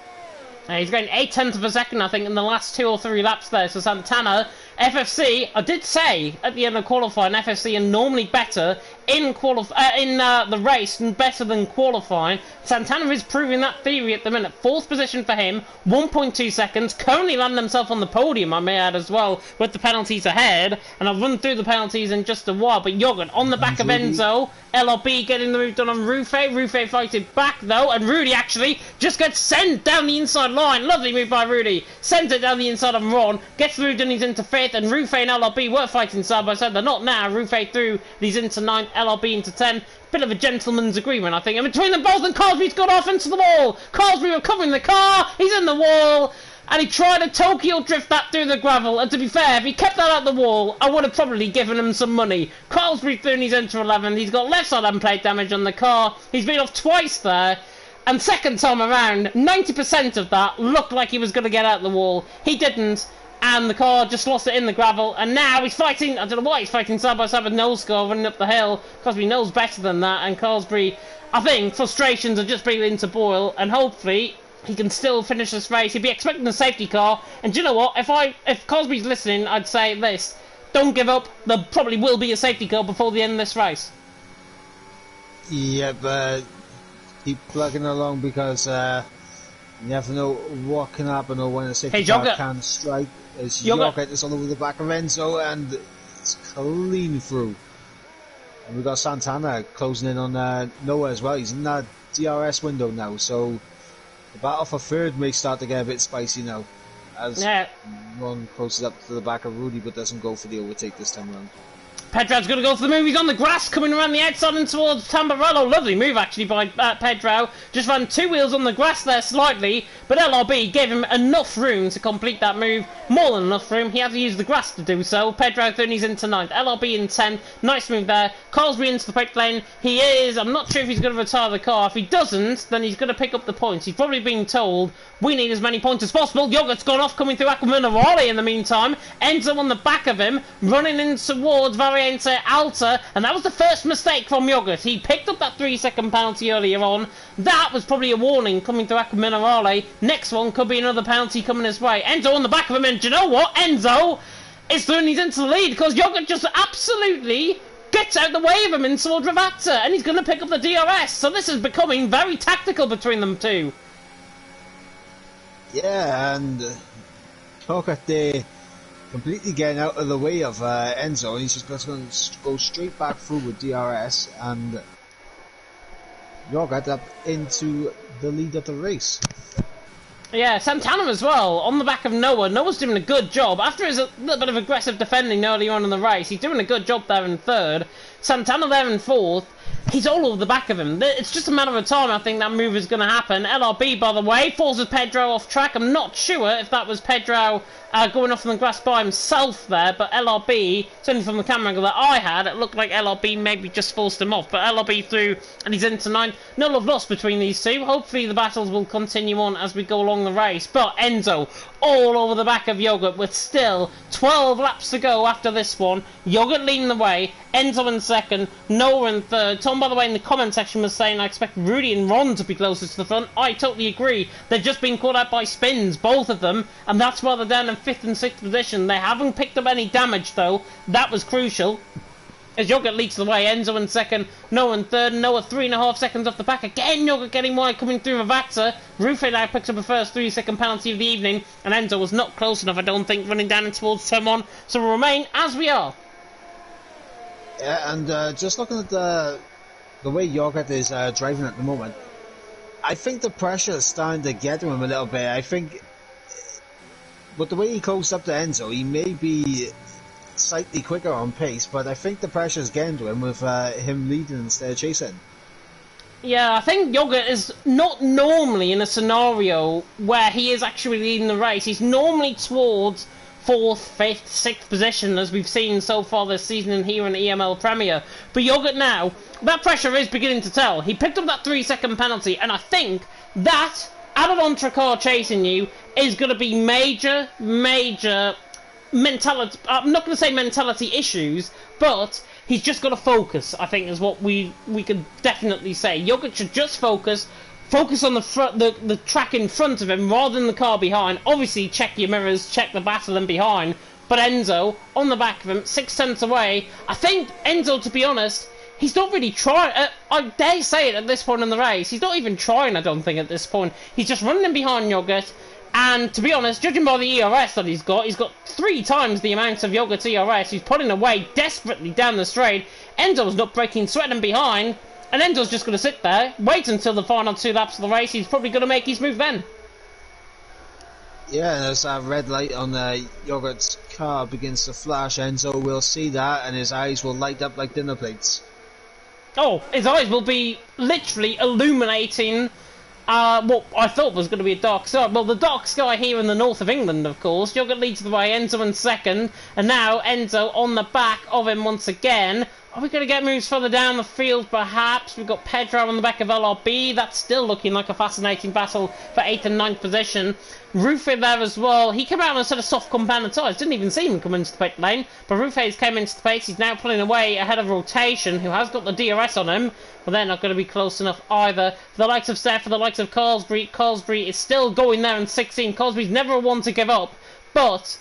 [SPEAKER 1] He's going 8/10 of a second, I think, in the last 2 or 3 laps there. So Santana, FFC, I did say at the end of qualifying, FFC are normally better in the race and better than qualifying. Santana is proving that theory at the minute. 4th position for him, 1.2 seconds. Currently landing himself on the podium, I may add as well, with the penalties ahead. And I'll run through the penalties in just a while. But Jorgen on the back of Enzo. LRB getting the move done on Rufay. Rufay fighting back though, and Rudy actually just gets sent down the inside line. Lovely move by Rudy. Sent it down the inside of Ron. Gets the move done, he's into 5th, and Rufay and LRB were fighting side by side. They're not now. Rufay through, he's into 9th, LRB into 10th. Bit of a gentleman's agreement, I think. And between them both, and Carlsbury's got off into the wall. Carlsbury recovering the car. He's in the wall. And he tried to Tokyo drift that through the gravel, and to be fair, if he kept that out the wall, I would have probably given him some money. Carlsbury through and he's into 11th, he's got left side unplate damage on the car, he's been off twice there, and second time around, 90% of that looked like he was going to get out the wall. He didn't, and the car just lost it in the gravel, and now he's fighting, I don't know why he's fighting side by side with Nolsgaard running up the hill. Carlsbury knows better than that, and Carlsbury, I think, frustrations are just beginning to boil, and hopefully he can still finish this race. He'd be expecting a safety car. And do you know what? If Cosby's listening, I'd say this. Don't give up. There probably will be a safety car before the end of this race.
[SPEAKER 2] Yeah, but keep plugging along, because you never know what can happen or when a safety car can strike. As Yogurt is all over the back of Enzo, and it's clean through. And we've got Santana closing in on Noah as well. He's in that DRS window now, so the battle for 3rd may start to get a bit spicy now, as Ron closes up to the back of Rudy but doesn't go for the overtake this time around.
[SPEAKER 1] Pedro's going to go for the move. He's on the grass, coming around the outside and towards Tamburello. Lovely move, actually, by Pedro. Just ran 2 wheels on the grass there slightly, but LRB gave him enough room to complete that move. More than enough room. He had to use the grass to do so. Pedro then he's into 9th. LRB in 10th. Nice move there. Carlsbury into the pit lane. He is. I'm not sure if he's going to retire the car. If he doesn't, then he's going to pick up the points. He's probably been told, we need as many points as possible. Yogurt's gone off, coming through Aquamanarale in the meantime. Enzo on the back of him, running in towards Variante Alta, and that was the first mistake from Yogurt. He picked up that 3-second penalty earlier on. That was probably a warning coming through Aquamanarale. Next one could be another penalty coming his way. Enzo on the back of him, and do you know what? Enzo is throwing he's into the lead, because Yogurt just absolutely gets out the way of him in towards Ravazza, and he's going to pick up the DRS. So this is becoming very tactical between them two.
[SPEAKER 2] Yeah, and Yogurt there completely getting out of the way of Enzo, and he's just going to go straight back through with DRS, and Yogurt up into the lead of the race.
[SPEAKER 1] Yeah, Santana as well, on the back of Noah. Noah's doing a good job. After his little bit of aggressive defending earlier on in the race, he's doing a good job there in 3rd. Santana there in 4th. he's all over the back of him. It's just a matter of time, I think, that move is going to happen. LRB, by the way, forces Pedro off track. I'm not sure if that was Pedro going off on the grass by himself there, but LRB, certainly from the camera angle that I had, it looked like LRB maybe just forced him off. But LRB through, and he's into 9. No love lost between these two. Hopefully the battles will continue on as we go along the race. But Enzo, all over the back of Yogurt, with still 12 laps to go after this one. Yogurt leading the way, Enzo in second, Noah in third. Tom, by the way, in the comment section was saying I expect Rudy and Ron to be closest to the front. I totally agree. They've just been caught out by spins, both of them, and that's why they're down in 5th and 6th position. They haven't picked up any damage, though. That was crucial. As Yogurt leads the way, Enzo in second, Noah in third, Noah 3.5 seconds off the back. Again, Yogurt getting wide, coming through Ravazza. Rufe now picks up a first 3-second penalty of the evening, and Enzo was not close enough, I don't think, running down towards turn 1. So we'll remain as we are.
[SPEAKER 2] Yeah, and just looking at the way Yogurt is driving at the moment, I think the pressure is starting to get to him a little bit. I think, but the way he closed up to Enzo, he may be slightly quicker on pace, but I think the pressure is getting to him with him leading instead of chasing.
[SPEAKER 1] Yeah, I think Yogurt is not normally in a scenario where he is actually leading the race. He's normally towards 4th, 5th, 6th position, as we've seen so far this season and here in the EML Premier. But Yogurt now, that pressure is beginning to tell. He picked up that 3-second penalty, and I think that, added on to a car chasing you, is going to be major mentality. I'm not going to say mentality issues, but he's just got to focus, I think, is what we could definitely say. Yogurt should just focus on the front, the track in front of him rather than the car behind. Obviously, check your mirrors, check the battle in behind. But Enzo, on the back of him, 6 tenths away. I think Enzo, to be honest, he's not really trying. I dare say it at this point in the race. He's not even trying, I don't think, at this point. He's just running in behind Yogurt. And to be honest, judging by the ERS that he's got 3 times the amount of Yogurt's ERS. He's pulling away desperately down the straight. Enzo's not breaking, sweating behind. And Enzo's just going to sit there, wait until the final 2 laps of the race. He's probably going to make his move then.
[SPEAKER 2] Yeah, and as that red light on Yogurt's car begins to flash, Enzo will see that and his eyes will light up like dinner plates.
[SPEAKER 1] Oh, his eyes will be literally illuminating what I thought was going to be a dark sky. Well, the dark sky here in the north of England, of course. Yogurt leads the way, Enzo in second, and now Enzo on the back of him once again. Are we going to get moves further down the field, perhaps? We've got Pedro on the back of LRB. That's still looking like a fascinating battle for 8th and 9th position. Rufe there as well. He came out on a set of soft compounded tyres. Didn't even see him come into the pit lane. But Rufe's came into the pace. He's now pulling away ahead of Rotation, who has got the DRS on him. But they're not going to be close enough either. For the likes of Seth, for the likes of Carlsbury. Carlsbury is still going there in 16. Carlsbury's never one to give up. But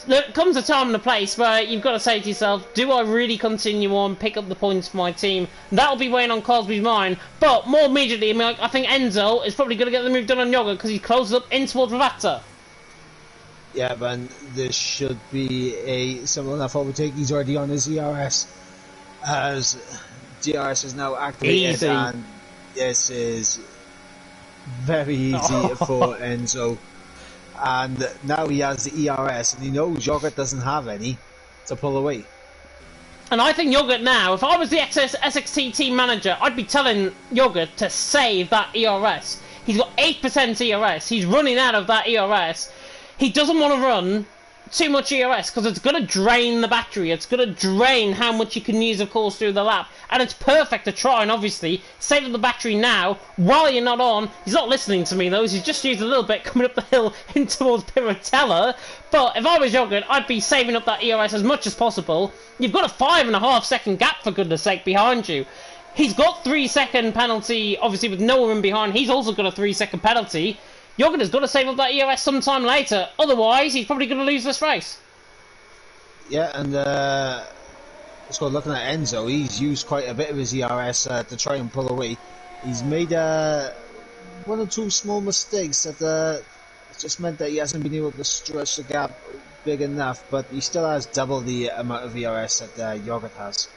[SPEAKER 1] there comes a time and a place where you've got to say to yourself, do I really continue on, pick up the points for my team? That'll be weighing on Cosby's mind. But more immediately, I think Enzo is probably going to get the move done on Yogurt because he closes up in towards Ravazza.
[SPEAKER 2] Yeah, but this should be a simple enough overtake. He's already on his ERS, as DRS is now activated.
[SPEAKER 1] Easy.
[SPEAKER 2] And this is very easy for Enzo. And now he has the ERS, and he knows Yogurt doesn't have any to pull away.
[SPEAKER 1] And I think Yogurt now, if I was the SXT team manager, I'd be telling Yogurt to save that ERS. He's got 8% ERS. He's running out of that ERS. He doesn't want to run too much ERS because it's going to drain the battery. It's going to drain how much you can use, of course, through the lap. And it's perfect to try and obviously save the battery now while you're not on. He's not listening to me though. He's just used a little bit coming up the hill in towards Piratella. But if I was Yogurt, I'd be saving up that ERS as much as possible. You've got a 5.5 second gap, for goodness sake, behind you. He's got 3-second penalty, obviously with no one behind. He's also got a 3-second penalty. Yogurt has got to save up that ERS sometime later. Otherwise, he's probably going to lose this race.
[SPEAKER 2] Yeah, and so looking at Enzo, he's used quite a bit of his ERS to try and pull away. He's made 1 or 2 small mistakes that just meant that he hasn't been able to stretch the gap big enough, but he still has double the amount of ERS that Yogurt has.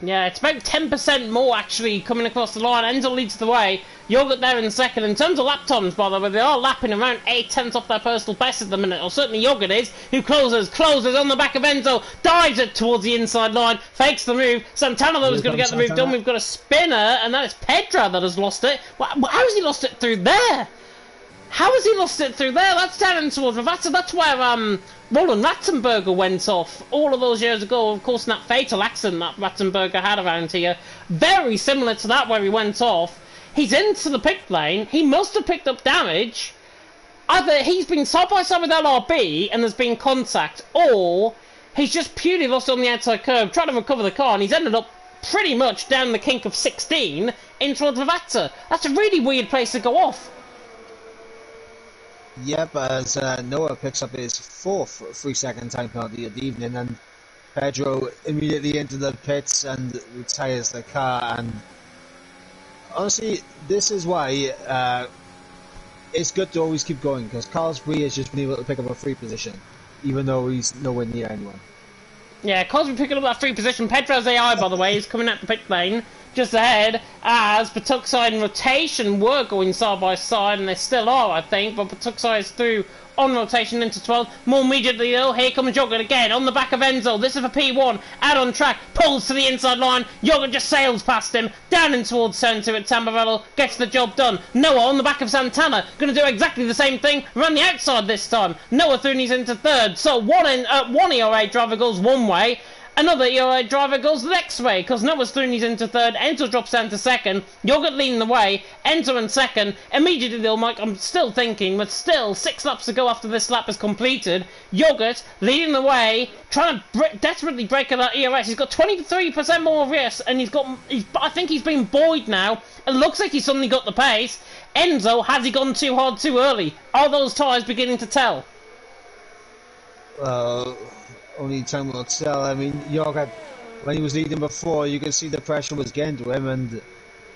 [SPEAKER 1] Yeah, it's about 10% more actually coming across the line. Enzo leads the way. Yogurt there in second. In terms of lap times, by the way, they are lapping around 8/10 off their personal best at the minute. Or certainly Yogurt is, who closes on the back of Enzo, dives it towards the inside line, fakes the move. Santana though is going to get the move done. We've got a spinner, and that is Pedra that has lost it. How has he lost it through there? How has he lost it through there? That's down in towards Ravata. That's where Roland Ratzenberger went off all of those years ago. Of course, in that fatal accident that Ratzenberger had around here. Very similar to that where he went off. He's into the pit lane. He must have picked up damage. Either he's been side by side with LRB and there's been contact, or he's just purely lost on the outside curve, trying to recover the car, and he's ended up pretty much down the kink of 16 in towards Ravata. That's a really weird place to go off.
[SPEAKER 2] Yep, as Noah picks up his 4th 3-second time penalty of the evening, and Pedro immediately into the pits and retires the car. And honestly, this is why it's good to always keep going, because Carlos Brie has just been able to pick up a free position, even though he's nowhere near anyone.
[SPEAKER 1] Yeah, Carlos been picking up that free position. Pedro's AI, by the way, is coming out the pit lane just ahead, as Patuxide and Rotation were going side by side, and they still are, I think, but Patuxide is through on rotation into 12. More immediately though, here comes Yogurt again on the back of Enzo. This is for P1, out on track, pulls to the inside line. Yogurt just sails past him, down in towards turn 2 at Tamburello, gets the job done. Noah on the back of Santana, going to do exactly the same thing, run the outside this time. Noah Thuni's into third, so one ERA driver goes one way, another ERA driver goes the next way, because Noah Thuni's into third, Enzo drops down to second, Yogurt leading the way, Enzo in second. Immediately though, Mike, I'm still thinking, but still 6 laps to go after this lap is completed. Yogurt leading the way, trying to desperately break out that ERS. He's got 23% more RS, and I think he's been buoyed now. It looks like he's suddenly got the pace. Enzo, has he gone too hard too early? Are those tyres beginning to tell?
[SPEAKER 2] Only time will tell. I mean, Yogurt, when he was leading before, you could see the pressure was getting to him, and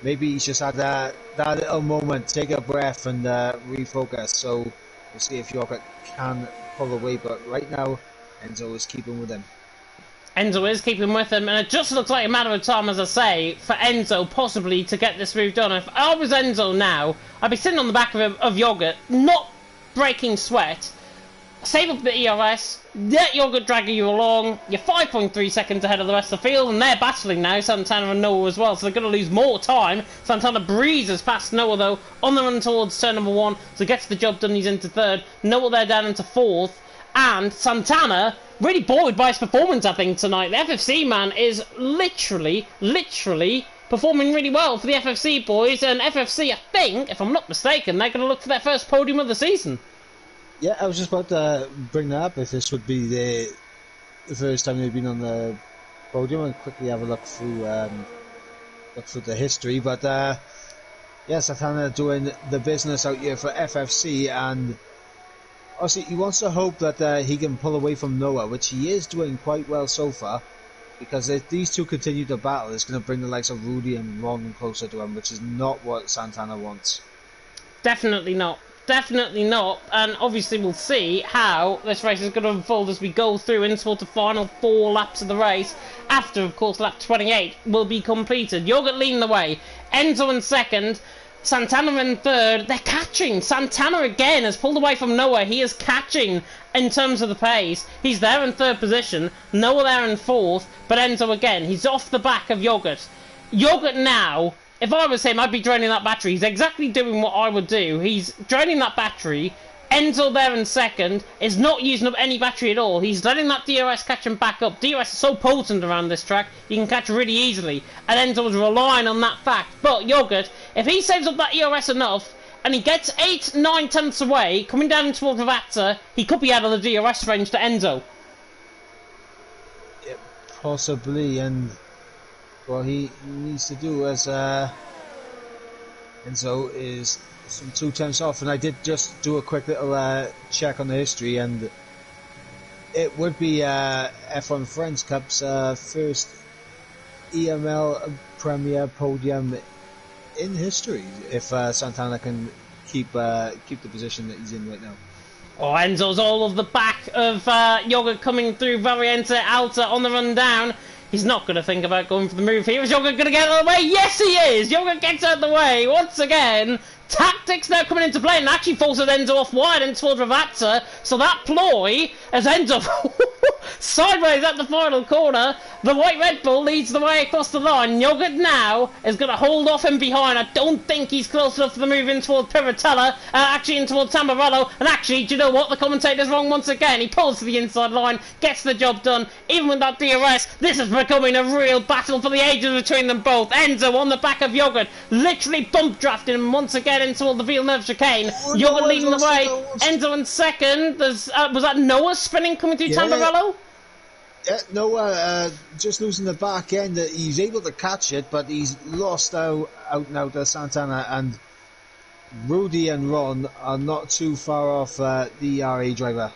[SPEAKER 2] maybe he's just had that little moment, take a breath and refocus. So we'll see if Yogurt can pull away, but right now Enzo is keeping with him.
[SPEAKER 1] Enzo is keeping with him, and it just looks like a matter of time, as I say, for Enzo possibly to get this move done. If I was Enzo now, I'd be sitting on the back of Yogurt, not breaking sweat. Save up the ERS, let Yogurt drag you along. You're 5.3 seconds ahead of the rest of the field, and they're battling now, Santana and Noah as well, so they're going to lose more time. Santana breezes past Noah though, on the run towards turn number 1, so gets the job done, he's into third. Noah there down into 4th, and Santana, really buoyed by his performance I think tonight. The FFC man is literally performing really well for the FFC boys, and FFC, I think, if I'm not mistaken, they're going to look for their first podium of the season.
[SPEAKER 2] Yeah, I was just about to bring that up, if this would be the first time they've been on the podium, and quickly have a look through the history. But yeah, Santana doing the business out here for FFC, and obviously he wants to hope that he can pull away from Noah, which he is doing quite well so far, because if these two continue to battle, it's going to bring the likes of Rudy and Ron closer to him, which is not what Santana wants.
[SPEAKER 1] Definitely not. Definitely not, and obviously we'll see how this race is going to unfold as we go through into the final 4 laps of the race, after of course lap 28 will be completed. Yogurt leading the way, Enzo in second, Santana in third. They're catching. Santana again has pulled away from Noah. He is catching in terms of the pace. He's there in third position, Noah there in 4th, but Enzo again, he's off the back of Yogurt. Yogurt now, if I was him, I'd be draining that battery. He's exactly doing what I would do. He's draining that battery. Enzo there in second is not using up any battery at all. He's letting that DRS catch him back up. DRS is so potent around this track, you can catch really easily. And Enzo was relying on that fact. But Yogurt, if he saves up that ERS enough, and he gets 8-9 tenths away, coming down towards Ravata, he could be out of the DRS range to Enzo.
[SPEAKER 2] Yeah, possibly, and what he needs to do as Enzo is some 2 tenths off, and I did just do a quick little check on the history, and it would be F1 Friends Cup's first EML Premier podium in history, if Santana can keep the position that he's in right now.
[SPEAKER 1] Oh, Enzo's all of the back of Yogurt coming through Variante Alta on the run down. He's not going to think about going for the move here. Is Jogger going to get out of the way? Yes, he is! Jogger gets out of the way once again. Tactics now coming into play and actually forces Enzo off wide and towards Ravazza. So that ploy as Enzo sideways at the final corner. The white Red Bull leads the way across the line. Yogurt now is going to hold off him behind. I don't think he's close enough for the move in towards Piratella. Actually in towards Tamburello. And actually, do you know what? The commentator's wrong once again. He pulls to the inside line, gets the job done. Even with that DRS, this is becoming a real battle for the ages between them both. Enzo on the back of Yogurt, literally bump drafting him once again into the Villeneuve chicane. Yogurt leading the way. Enzo in second. There's was that Noah spinning coming through Tamburello?
[SPEAKER 2] Yeah, Noah just losing the back end. He's able to catch it, but he's lost out now to Santana, and Rudy and Ron are not too far off the ERA driver.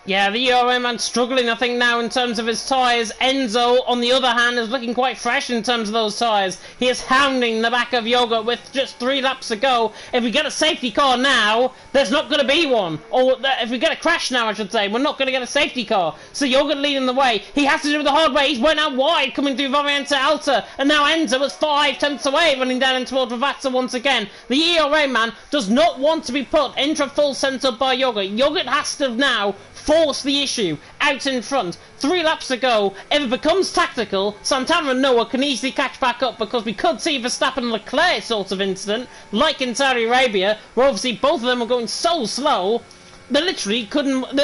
[SPEAKER 1] Yeah, the ERA man struggling, I think, now in terms of his tyres. Enzo, on the other hand, is looking quite fresh in terms of those tyres. He is hounding the back of Yogurt with just 3 laps to go. If we get a safety car now, there's not going to be one. Or if we get a crash now, I should say, we're not going to get a safety car. So Yogurt leading the way. He has to do it the hard way. He's went out wide, coming through Variante Alta. And now Enzo is 5 tenths away, running down in towards Ravazza once again. The ERA man does not want to be put into full centre by Yogurt. Yogurt has to now force the issue out in front. 3 laps to go. If it becomes tactical, Santana and Noah can easily catch back up, because we could see Verstappen and Leclerc sort of incident, like in Saudi Arabia, where obviously both of them were going so slow they literally couldn't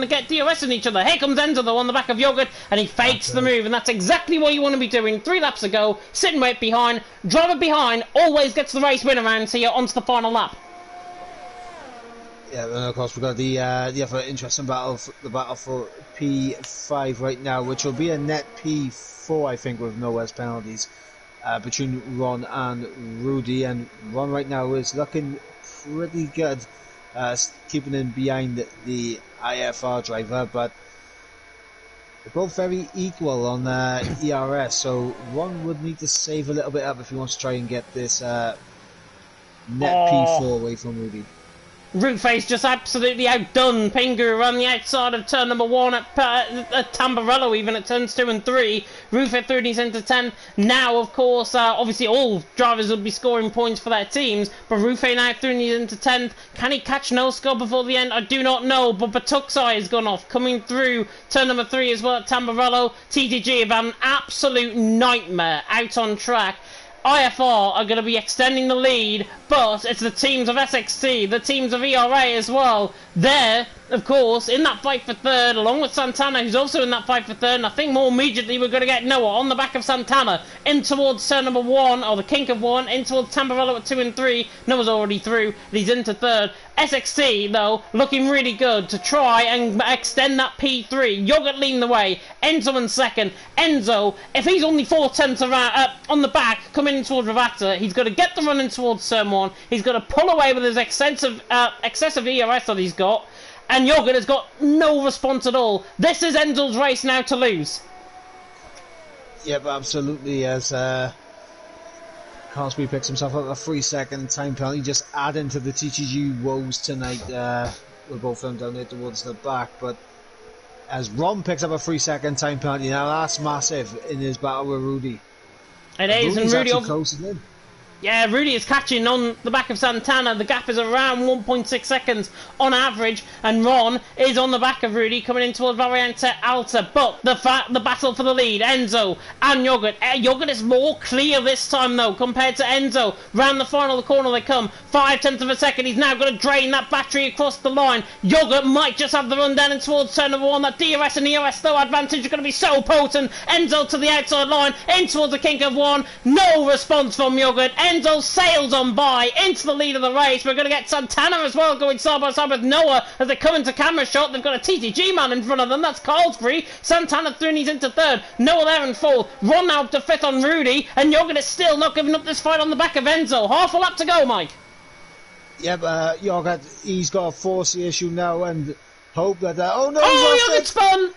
[SPEAKER 1] get DRS in each other. Here comes Enzo though on the back of Yogurt, and he fakes the move, and that's exactly what you want to be doing. 3 laps to go, sitting right behind, driver behind, always gets the race win around here onto the final lap.
[SPEAKER 2] Yeah, and of course we've got the other interesting battle, the battle for P5 right now, which will be a net P4, I think, with Noah's penalties, between Ron and Rudy. And Ron right now is looking pretty good, keeping in behind the IFR driver, but they're both very equal on ERS, so Ron would need to save a little bit up if he wants to try and get this net P4 away from Rudy.
[SPEAKER 1] Rootface just absolutely outdone Pingu around the outside of turn number 1 at Tamburello, even at turns 2 and 3. Rootface through these into 10. Now, of course, obviously all drivers will be scoring points for their teams, but Rootface now through these into 10th. Can he catch no score before the end? I do not know, but Batuxai has gone off, coming through turn number 3 as well at Tamburello. TTG have had an absolute nightmare out on track. IFR are going to be extending the lead, but it's the teams of SXT, the teams of ERA as well. They're, of course, in that fight for third, along with Santana, who's also in that fight for third, and I think more immediately we're going to get Noah on the back of Santana, in towards turn number 1, or the kink of 1, in towards Tamburello at 2 and 3. Noah's already through, and he's into third. SXT, though, looking really good to try and extend that P3. Yogurt leading the way, Enzo in second. Enzo, if he's only 4 tenths around, on the back, coming in towards Ravazza, he's got to get the run in towards turn 1. He's got to pull away with his excessive ERS that he's got, and Yogurt has got no response at all. This is Enzo's race now to lose.
[SPEAKER 2] Yep, absolutely, as Carsby picks himself up a 3-second time penalty, just adding to the TTG woes tonight, with both of them down there towards the back. But as Ron picks up a 3-second time penalty, now that's massive in his battle with Rudy.
[SPEAKER 1] It is, and Rudy
[SPEAKER 2] closing in.
[SPEAKER 1] Yeah, Rudy is catching on the back of Santana. The gap is around 1.6 seconds on average, and Ron is on the back of Rudy, coming in towards Variante Alta. But the battle for the lead, Enzo and Yogurt. Yogurt is more clear this time, though, compared to Enzo. Round the final corner they come. 5 tenths of a second. He's now going to drain that battery across the line. Yogurt might just have the run down in towards turn number 1. That DRS and ERS, though, advantage are going to be so potent. Enzo to the outside line, in towards the kink of 1. No response from Yogurt. Enzo sails on by into the lead of the race. We're going to get Santana as well going side by side with Noah as they come into camera shot. They've got a TTG man in front of them. That's Carlsbury. Santana through and he's into third. Noah there in fourth. Ron now up to fifth on Rudy, and Yogurt is still not giving up this fight on the back of Enzo. Half a lap to go, Mike.
[SPEAKER 2] Yeah, but Yogurt, he's got to force the issue now and hope that... oh no!
[SPEAKER 1] Oh, Yogurt spun!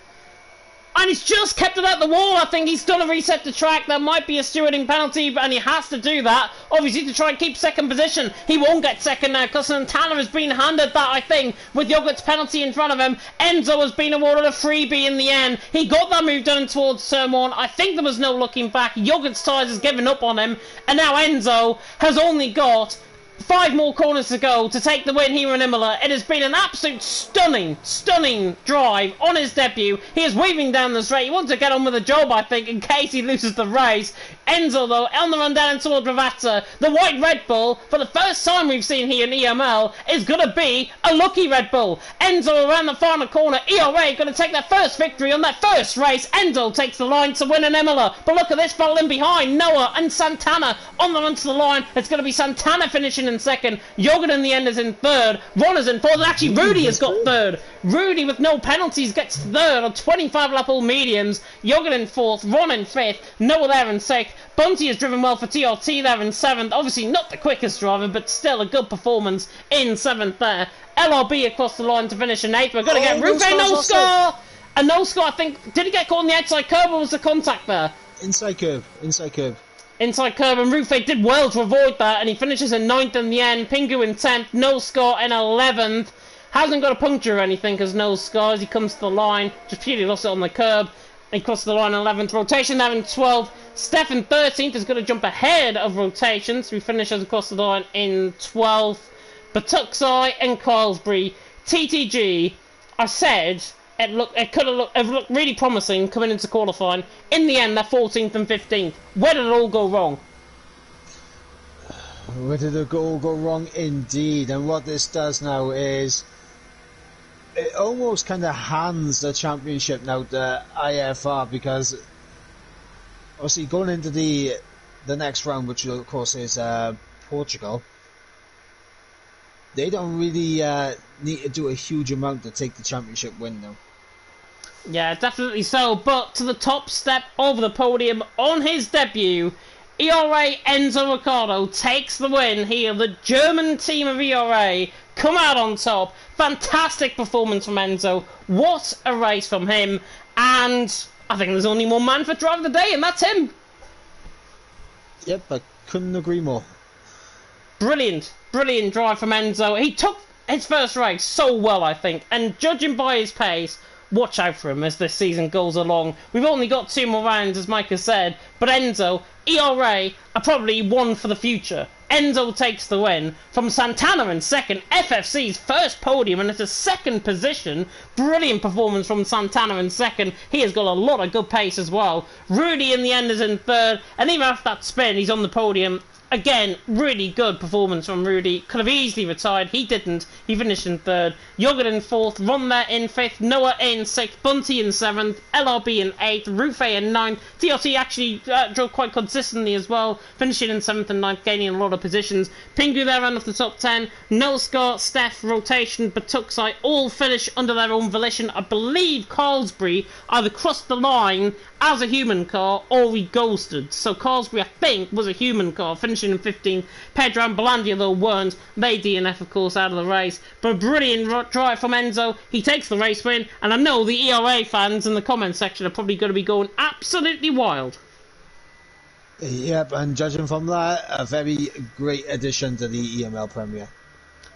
[SPEAKER 1] And he's just kept it at the wall. I think he's done a reset to track. There might be a stewarding penalty, and he has to do that, obviously, to try and keep second position. He won't get second now because Santana has been handed that, I think, with Yogurt's penalty in front of him. Enzo has been awarded a freebie in the end. He got that move done towards turn one. I think there was no looking back. Yogurt's tyres has given up on him, and now Enzo has only got 5 more corners to go to take the win here in Imola. It has been an absolute stunning drive on his debut. He is weaving down the straight. He wants to get on with the job, I think, in case he loses the race. Enzo, though, on the run down toward Ravazza. The white Red Bull, for the first time we've seen here in EML, is going to be a lucky Red Bull. Enzo around the final corner. ERA going to take their first victory on that first race. Enzo takes the line to win in Imola. But look at this battle in behind. Noah and Santana on the run to the line. It's going to be Santana finishing in second. Yogurt in the end is in third. Ron is in fourth. Actually, Rudy has got third. Rudy with no penalties gets third on 25 lap all mediums. Yogurt in fourth. Ron in fifth. Noah there in sixth. Bunty has driven well for TRT there in seventh. Obviously not the quickest driver, but still a good performance in seventh there. LRB across the line to finish in eighth. We're going to get Rufe, no score! A no score, I think. Did he get caught on the outside curb or was the contact there?
[SPEAKER 2] Inside curb.
[SPEAKER 1] Inside curb, and Rufe did well to avoid that, and he finishes in 9th in the end. Pingu in 10th, no score in 11th. Hasn't got a puncture or anything because no score as he comes to the line. Just purely lost it on the curb. He crosses the line in 11th. Rotation there in 12th. Steph in 13th is going to jump ahead of rotations. Who finishes across the line in 12th. Batuxai and Carlsbury. TTG, I said it looked really promising coming into qualifying. In the end, they're 14th and 15th. Where did it all go wrong?
[SPEAKER 2] Where did it all go wrong indeed? And what this does now is it almost kind of hands the championship now to IFR, because obviously going into the next round, which of course is Portugal, they don't really need to do a huge amount to take the championship win now.
[SPEAKER 1] Yeah, definitely so. But to the top step of the podium on his debut, ERA Enzo Ricciardo takes the win here. The German team of ERA come out on top. Fantastic performance from Enzo. What a race from him. And I think there's only one man for driver of the day, and that's him.
[SPEAKER 2] Yep, I couldn't agree more.
[SPEAKER 1] Brilliant drive from Enzo. He took his first race so well, I think. And judging by his pace, watch out for him as this season goes along. We've only got 2 more rounds, as Mike has said. But Enzo, ERA are probably one for the future. Enzo takes the win from Santana in second. FFC's first podium, and it's a second position. Brilliant performance from Santana in second. He has got a lot of good pace as well. Rudy in the end is in third. And even after that spin, he's on the podium. Again, really good performance from Rudy. Could have easily retired. He didn't. He finished in third. Yogurt in fourth. Ron there in fifth. Noah in sixth. Bunty in seventh. LRB in eighth. Rufe in ninth. TRT actually drove quite consistently as well, finishing in seventh and ninth, gaining a lot of positions. Pingu there ran off the top 10. Nelscar, Steph, Rotation, Batuxai all finish under their own volition. I believe Carlsbury either crossed the line as a human car or we ghosted. So Carlsbury, I think, was a human car, finishing in 15th. Pedro and Belandia, though, weren't. They DNF, of course, out of the race. But a brilliant drive from Enzo. He takes the race win, and I know the ERA fans in the comments section are probably going to be going absolutely wild.
[SPEAKER 2] Yep, and judging from that, a very great addition to the EML Premier.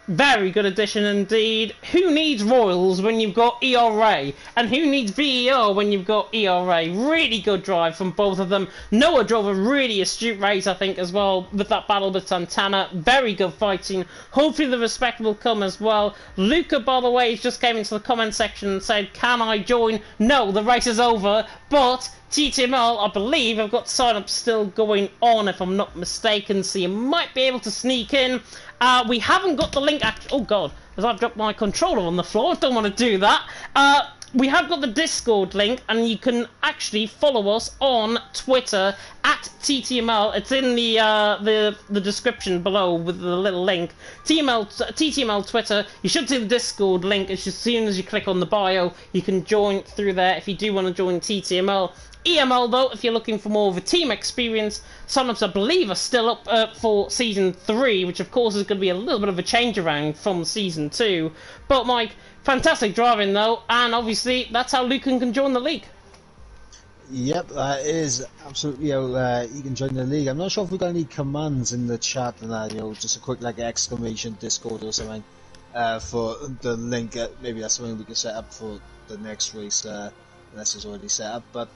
[SPEAKER 1] Very good addition indeed. Who needs Royals when you've got ERA? And who needs VER when you've got ERA? Really good drive from both of them. Noah drove a really astute race, I think, as well, with that battle with Santana. Very good fighting. Hopefully the respect will come as well. Luca, by the way, just came into the comment section and said, can I join? No, the race is over, but TTML, I believe, have got sign-ups still going on, if I'm not mistaken, so you might be able to sneak in. We haven't got the link. Oh god, as I've dropped my controller on the floor, I don't want to do that. We have got the Discord link, and you can actually follow us on Twitter at TTML. It's in the description below with the little link. TTML Twitter. You should see the Discord link. It's just as soon as you click on the bio, you can join through there if you do want to join TTML. EML, though, if you're looking for more of a team experience, sign-ups, I believe, are still up for Season 3, which, of course, is going to be a little bit of a change around from Season 2. But, Mike, fantastic driving, though, and obviously, that's how Lucan can join the league.
[SPEAKER 2] Yep, that is absolutely how you can join the league. I'm not sure if we've got any commands in the chat and that, just a quick exclamation Discord or something for the link. Maybe that's something we can set up for the next race, unless it's already set up. But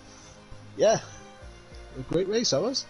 [SPEAKER 2] yeah, a great race that was.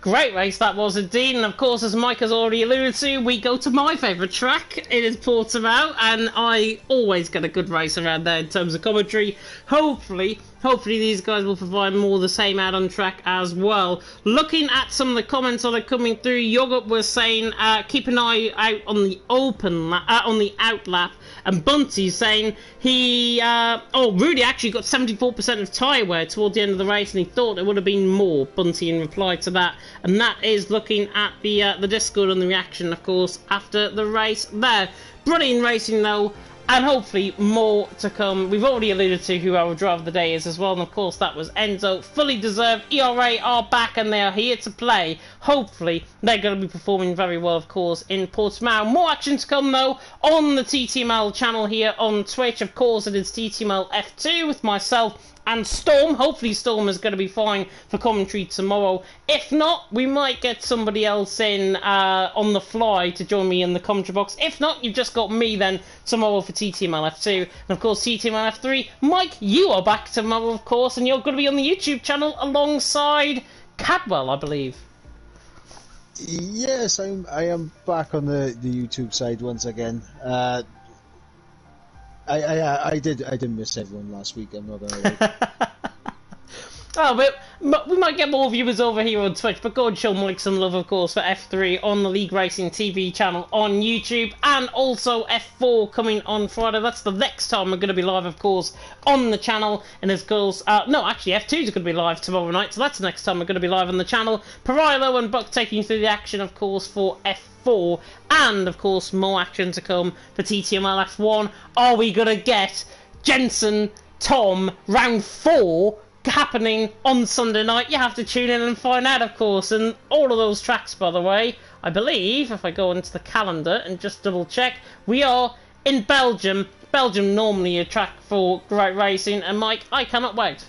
[SPEAKER 1] Great race that was indeed, and of course, as Mike has already alluded to, we go to my favourite track. It is Portimao, and I always get a good race around there in terms of commentary. Hopefully these guys will provide more of the same out on track as well. Looking at some of the comments that are coming through, Yogurt was saying keep an eye out on the on the out lap, and Bunty's saying Rudy actually got 74% of tyre wear toward the end of the race, and he thought it would have been more. Bunty in reply to that, and that is looking at the Discord and the reaction, of course, after the race there. Brilliant racing though, and hopefully more to come. We've already alluded to who our driver of the day is as well, and of course that was Enzo. Fully deserved. ERA are back and they are here to play. Hopefully they're going to be performing very well, of course, in Portimao. More action to come though on the TTML channel here on Twitch. Of course it is TTML F2 with myself and Storm. Hopefully Storm is going to be fine for commentary tomorrow. If not, we might get somebody else in on the fly to join me in the commentary box. If not, you've just got me then tomorrow for TTML F2. And of course TTML F3. Mike, you are back tomorrow, of course, and you're going to be on the YouTube channel alongside Cadwell, I believe.
[SPEAKER 2] Yes, I am back on the YouTube side once again. I did miss everyone last week. I'm not gonna lie.
[SPEAKER 1] Oh, but we might get more viewers over here on Twitch, but go and show Mike some love, of course, for F3 on the League Racing TV channel on YouTube, and also F4 coming on Friday. That's the next time we're going to be live, of course, on the channel. And of course, no, actually, F2 is going to be live tomorrow night, so that's the next time we're going to be live on the channel. Perillo and Buck taking you through the action, of course, for F4, and of course, more action to come for TTML F1. Are we going to get Jensen, Tom, round 4? Happening on Sunday night? You have to tune in and find out, of course. And all of those tracks, by the way, I believe, if I go into the calendar and just double check, we are in Belgium. Belgium normally a track for great racing, and Mike, I cannot wait.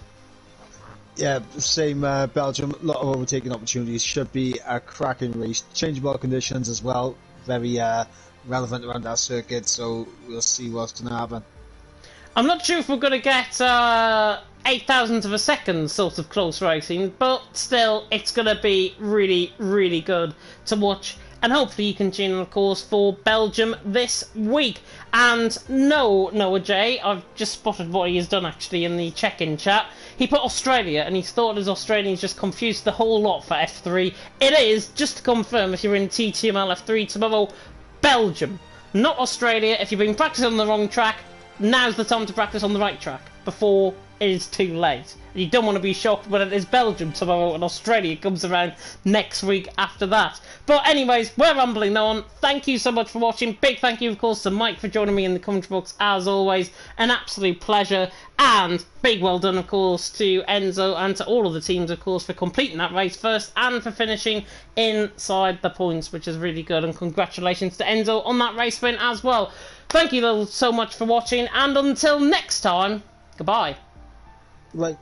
[SPEAKER 2] Yeah, same. Belgium, a lot of overtaking opportunities. Should be a cracking race. Changeable conditions as well, very relevant around that circuit, so we'll see what's going to happen.
[SPEAKER 1] I'm not sure if we're going to get 8,000th of a second sort of close racing, but still, it's going to be really, really good to watch. And hopefully you can tune in, of course, for Belgium this week. And no, Noah J, I've just spotted what he has done, actually, in the check-in chat. He put Australia, and he thought his Australians just confused the whole lot for F3. It is, just to confirm, if you're in TTML F3 tomorrow, Belgium, not Australia. If you've been practicing on the wrong track, now's the time to practice on the right track before it is too late. You don't want to be shocked when it is Belgium tomorrow and Australia comes around next week after that. But anyways, we're rambling on. Thank you so much for watching. Big thank you, of course, to Mike for joining me in the commentary box, as always. An absolute pleasure. And big well done, of course, to Enzo and to all of the teams, of course, for completing that race first and for finishing inside the points, which is really good. And congratulations to Enzo on that race win as well. Thank you so much for watching, and until next time, goodbye.
[SPEAKER 2] Right.